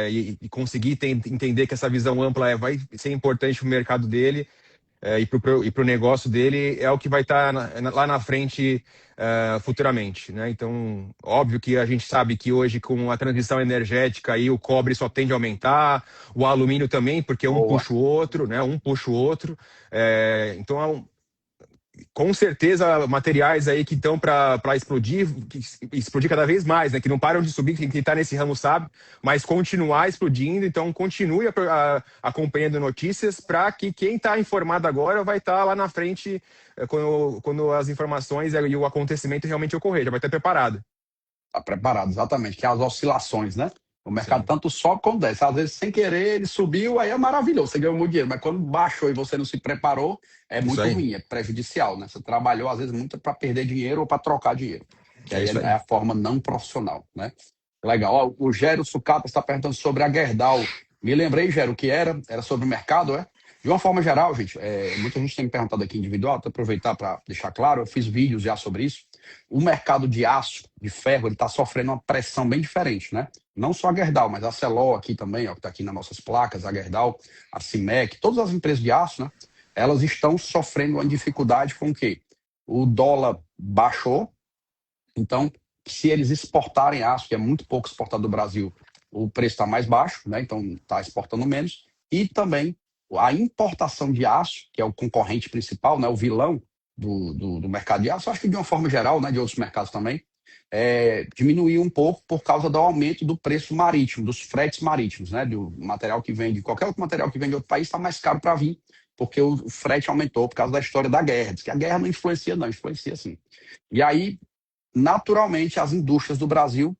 e conseguir entender que essa visão ampla vai ser importante para o mercado dele, e para o negócio dele é o que vai estar lá na frente futuramente, né? Então, óbvio que a gente sabe que hoje com a transição energética aí o cobre só tende a aumentar, o alumínio também, porque um Boa. puxa o outro, né? Um puxa o outro. Então, com certeza materiais aí que estão para explodir, explodir cada vez mais, né? Que não param de subir, quem está nesse ramo sabe, mas continuar explodindo. Então continue acompanhando notícias para que quem está informado agora vai estar lá na frente quando as informações e o acontecimento realmente ocorrer, já vai estar preparado. Está preparado, exatamente, que é as oscilações, né? O mercado Sim, tanto sobe quanto desce. Às vezes, sem querer, ele subiu, aí é maravilhoso, você ganhou muito dinheiro. Mas quando baixou e você não se preparou, é isso muito aí. ruim, é prejudicial, né? Você trabalhou, às vezes, muito para perder dinheiro ou para trocar dinheiro. Que É aí isso é aí. a forma não profissional, né? Legal. Ó, o Gero Sucata está perguntando sobre a Gerdau. Me lembrei, Gero, o que era? Era sobre o mercado, é? De uma forma geral, gente, muita gente tem me perguntado aqui individual, vou aproveitar para deixar claro, eu fiz vídeos já sobre isso. O mercado de aço, de ferro, ele está sofrendo uma pressão bem diferente, né? Não só a Gerdau, mas a Celor aqui também, ó, que está aqui nas nossas placas, a Gerdau, a Cimec, todas as empresas de aço, né? Elas estão sofrendo uma dificuldade com o quê? O dólar baixou, então, se eles exportarem aço, que é muito pouco exportado do Brasil, o preço está mais baixo, né? Então está exportando menos. E também a importação de aço, que é o concorrente principal, né? O vilão do mercado de aço, acho que de uma forma geral, né? De outros mercados também, diminuiu um pouco por causa do aumento do preço marítimo, dos fretes marítimos, né? Do material que vem de qualquer outro material que vem de outro país está mais caro para vir, porque o frete aumentou por causa da história da guerra. Diz que a guerra não influencia, não, influencia sim. E aí naturalmente as indústrias do Brasil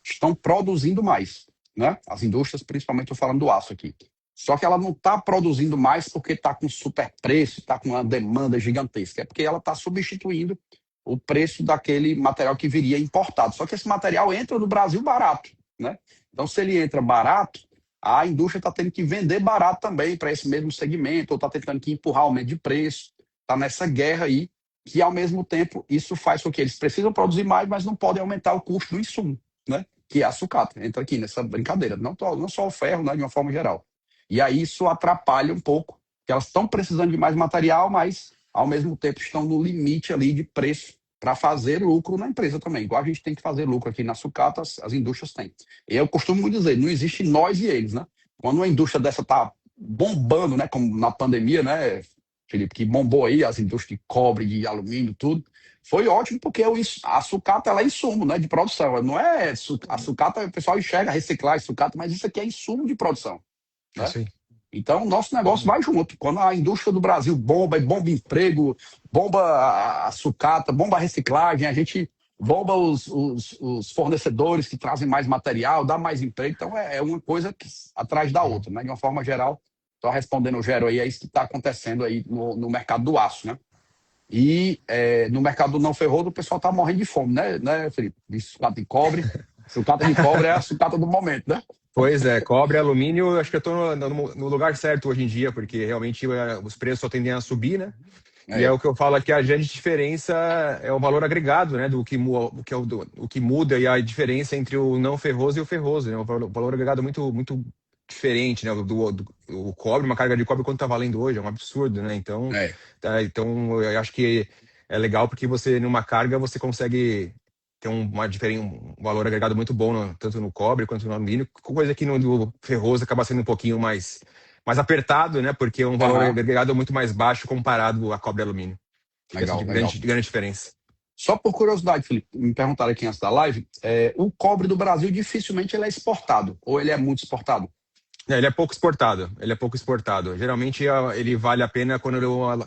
estão produzindo mais, né? As indústrias, principalmente estou falando do aço aqui. Só que ela não está produzindo mais porque está com super preço, está com uma demanda gigantesca. É porque ela está substituindo o preço daquele material que viria importado. Só que esse material entra no Brasil barato, né? Então, se ele entra barato, a indústria está tendo que vender barato também para esse mesmo segmento, ou está tentando que empurrar aumento de preço. Está nessa guerra aí que, ao mesmo tempo, isso faz com que eles precisam produzir mais, mas não podem aumentar o custo do insumo, né? Que é a sucata. Entra aqui nessa brincadeira. Não só o ferro, né? De uma forma geral. E aí isso atrapalha um pouco, que elas estão precisando de mais material, mas, ao mesmo tempo, estão no limite ali de preço para fazer lucro na empresa também. Igual a gente tem que fazer lucro aqui na sucata, as indústrias têm. E eu costumo dizer, não existe nós e eles, né? Quando uma indústria dessa está bombando, né? Como na pandemia, né? Felipe, que bombou aí as indústrias de cobre, de alumínio, tudo. Foi ótimo porque a sucata ela é insumo, né, de produção. Não é a sucata, o pessoal enxerga reciclar sucata, mas isso aqui é insumo de produção, É né? isso aí. Então, o nosso negócio vai junto. Quando a indústria do Brasil bomba, bomba emprego, bomba a sucata, bomba a reciclagem, a gente bomba os fornecedores que trazem mais material, dá mais emprego. Então, é uma coisa atrás da outra, né? De uma forma geral, só respondendo o Gero aí, é isso que está acontecendo aí no mercado do aço, né? E no mercado do não ferroso, o pessoal está morrendo de fome, né, Felipe? De sucata de cobre. Sucata de cobre é a sucata do momento, né? Pois é, cobre, alumínio, acho que eu estou no lugar certo hoje em dia, porque realmente os preços só tendem a subir, né? E é É, o que eu falo aqui, a grande diferença é o valor agregado, né? Do que, o que, o que muda e a diferença entre o não ferroso e o ferroso, né? Valor agregado muito, muito diferente, né? O cobre, uma carga de cobre, quanto está valendo hoje? É um absurdo, né? Então, é. então eu acho que é legal porque você, numa carga, você consegue ter uma diferença, um valor agregado muito bom, tanto no cobre quanto no alumínio, coisa que no ferroso acaba sendo um pouquinho mais apertado, né? Porque é um valor Aham. agregado muito mais baixo comparado a cobre e alumínio. Fica essa Legal, legal. grande diferença. Só por curiosidade, Felipe, me perguntaram aqui antes da live, o cobre do Brasil dificilmente ele é exportado, ou ele é muito exportado? É, ele é pouco exportado. Ele é pouco exportado. Geralmente ele vale a pena quando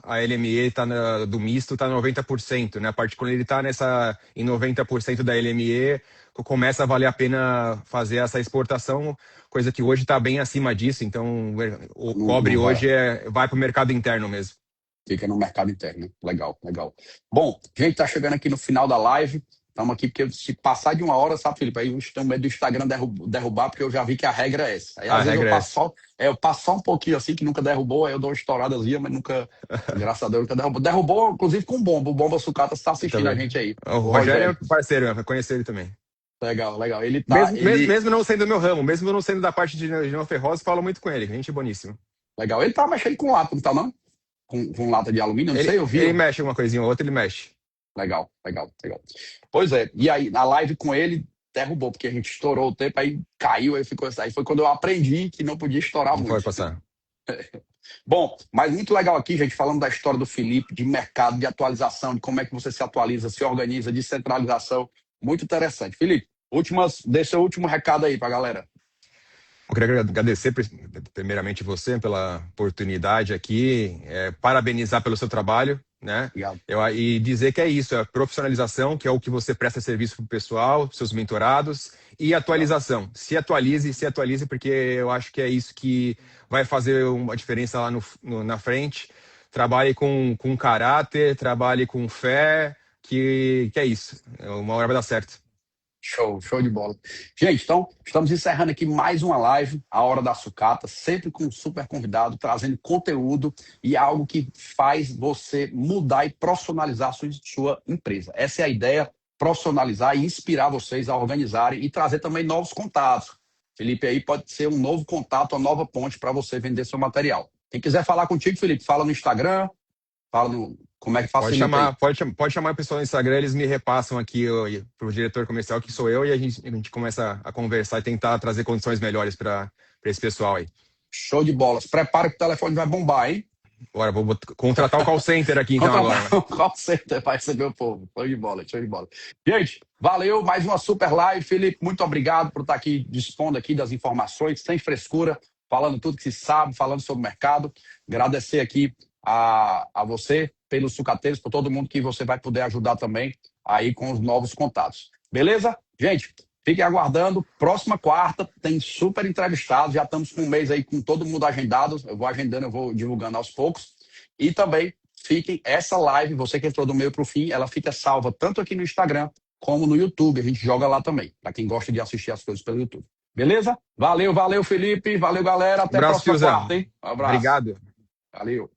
a LME tá do misto está 90%, né? A parte quando ele está em 90% da LME, começa a valer a pena fazer essa exportação, coisa que hoje está bem acima disso. Então o Não, cobre não vai, hoje vai para o mercado interno mesmo. fica no mercado interno, né? Legal, legal. Bom, gente, tá chegando aqui no final da live. Estamos aqui porque se passar de uma hora, sabe, Felipe? Aí eu tenho medo do Instagram derrubar, porque eu já vi que a regra é essa. Aí A às vezes regra é essa. eu passo só um pouquinho assim, que nunca derrubou, aí eu dou uma estouradazinha, mas nunca, graças a Deus, nunca derrubou. Derrubou, inclusive, com o Bomba. O Bomba Sucata está Eu assistindo a também. gente aí. O O Rogério Rogério. é parceiro, eu conheço ele também. Legal, legal. Ele, Mesmo não sendo do meu ramo, mesmo não sendo da parte de não ferroso, falo muito com ele. Gente boníssima. legal. Ele tá mexendo com lata, não tá não? Com lata de alumínio, não sei, eu vi. Ele mexe uma coisinha ou outra, ele mexe. Legal, legal, legal. Pois é, e aí, na live com ele, derrubou, porque a gente estourou o tempo, aí caiu, aí ficou. Aí foi quando eu aprendi que não podia estourar Não pode muito. passar. Bom, mas muito legal aqui, gente, falando da história do Felipe, de mercado, de atualização, de como é que você se atualiza, se organiza, de centralização. Muito interessante. Felipe, deixa o último recado aí pra galera. Eu queria agradecer primeiramente você pela oportunidade aqui, parabenizar pelo seu trabalho, né? Obrigado. E dizer que é isso, é a profissionalização, que é o que você presta serviço para o pessoal, seus mentorados, e Legal. atualização. Se atualize, porque eu acho que é isso que vai fazer uma diferença lá na frente. Trabalhe com caráter, trabalhe com fé, que é isso. Uma hora vai dar certo. Show de bola. Gente, então, estamos encerrando aqui mais uma live, a Hora da Sucata, sempre com um super convidado, trazendo conteúdo e algo que faz você mudar e profissionalizar a sua empresa. Essa é a ideia, profissionalizar e inspirar vocês a organizarem e trazer também novos contatos. Felipe aí pode ser um novo contato, uma nova ponte para você vender seu material. Quem quiser falar contigo, Felipe, fala no Instagram, fala no... Como é que facilita aí? Pode chamar o pessoal no Instagram, eles me repassam aqui para o diretor comercial, que sou eu, e a gente começa a conversar e tentar trazer condições melhores para esse pessoal aí. Show de bolas. Prepara que o telefone vai bombar, hein? Bora, vou contratar o call center aqui então agora. O call center vai receber o povo. Show de bola, show de bola. Gente, valeu, mais uma super live. Felipe, muito obrigado por estar aqui dispondo aqui das informações, sem frescura, falando tudo que se sabe, falando sobre o mercado. Agradecer aqui a você, pelos sucateiros, por todo mundo que você vai poder ajudar também aí com os novos contatos. Beleza? Gente, fiquem aguardando. Próxima quarta tem super entrevistados. Já estamos com um mês aí com todo mundo agendado. Eu vou agendando, eu vou divulgando aos poucos. E também fiquem essa live, você que entrou do meio para o fim, ela fica salva tanto aqui no Instagram como no YouTube. A gente joga lá também, para quem gosta de assistir as coisas pelo YouTube. Beleza? Valeu, Felipe. Valeu, galera. Até a próxima quarta, hein? Um abraço. Obrigado. Valeu.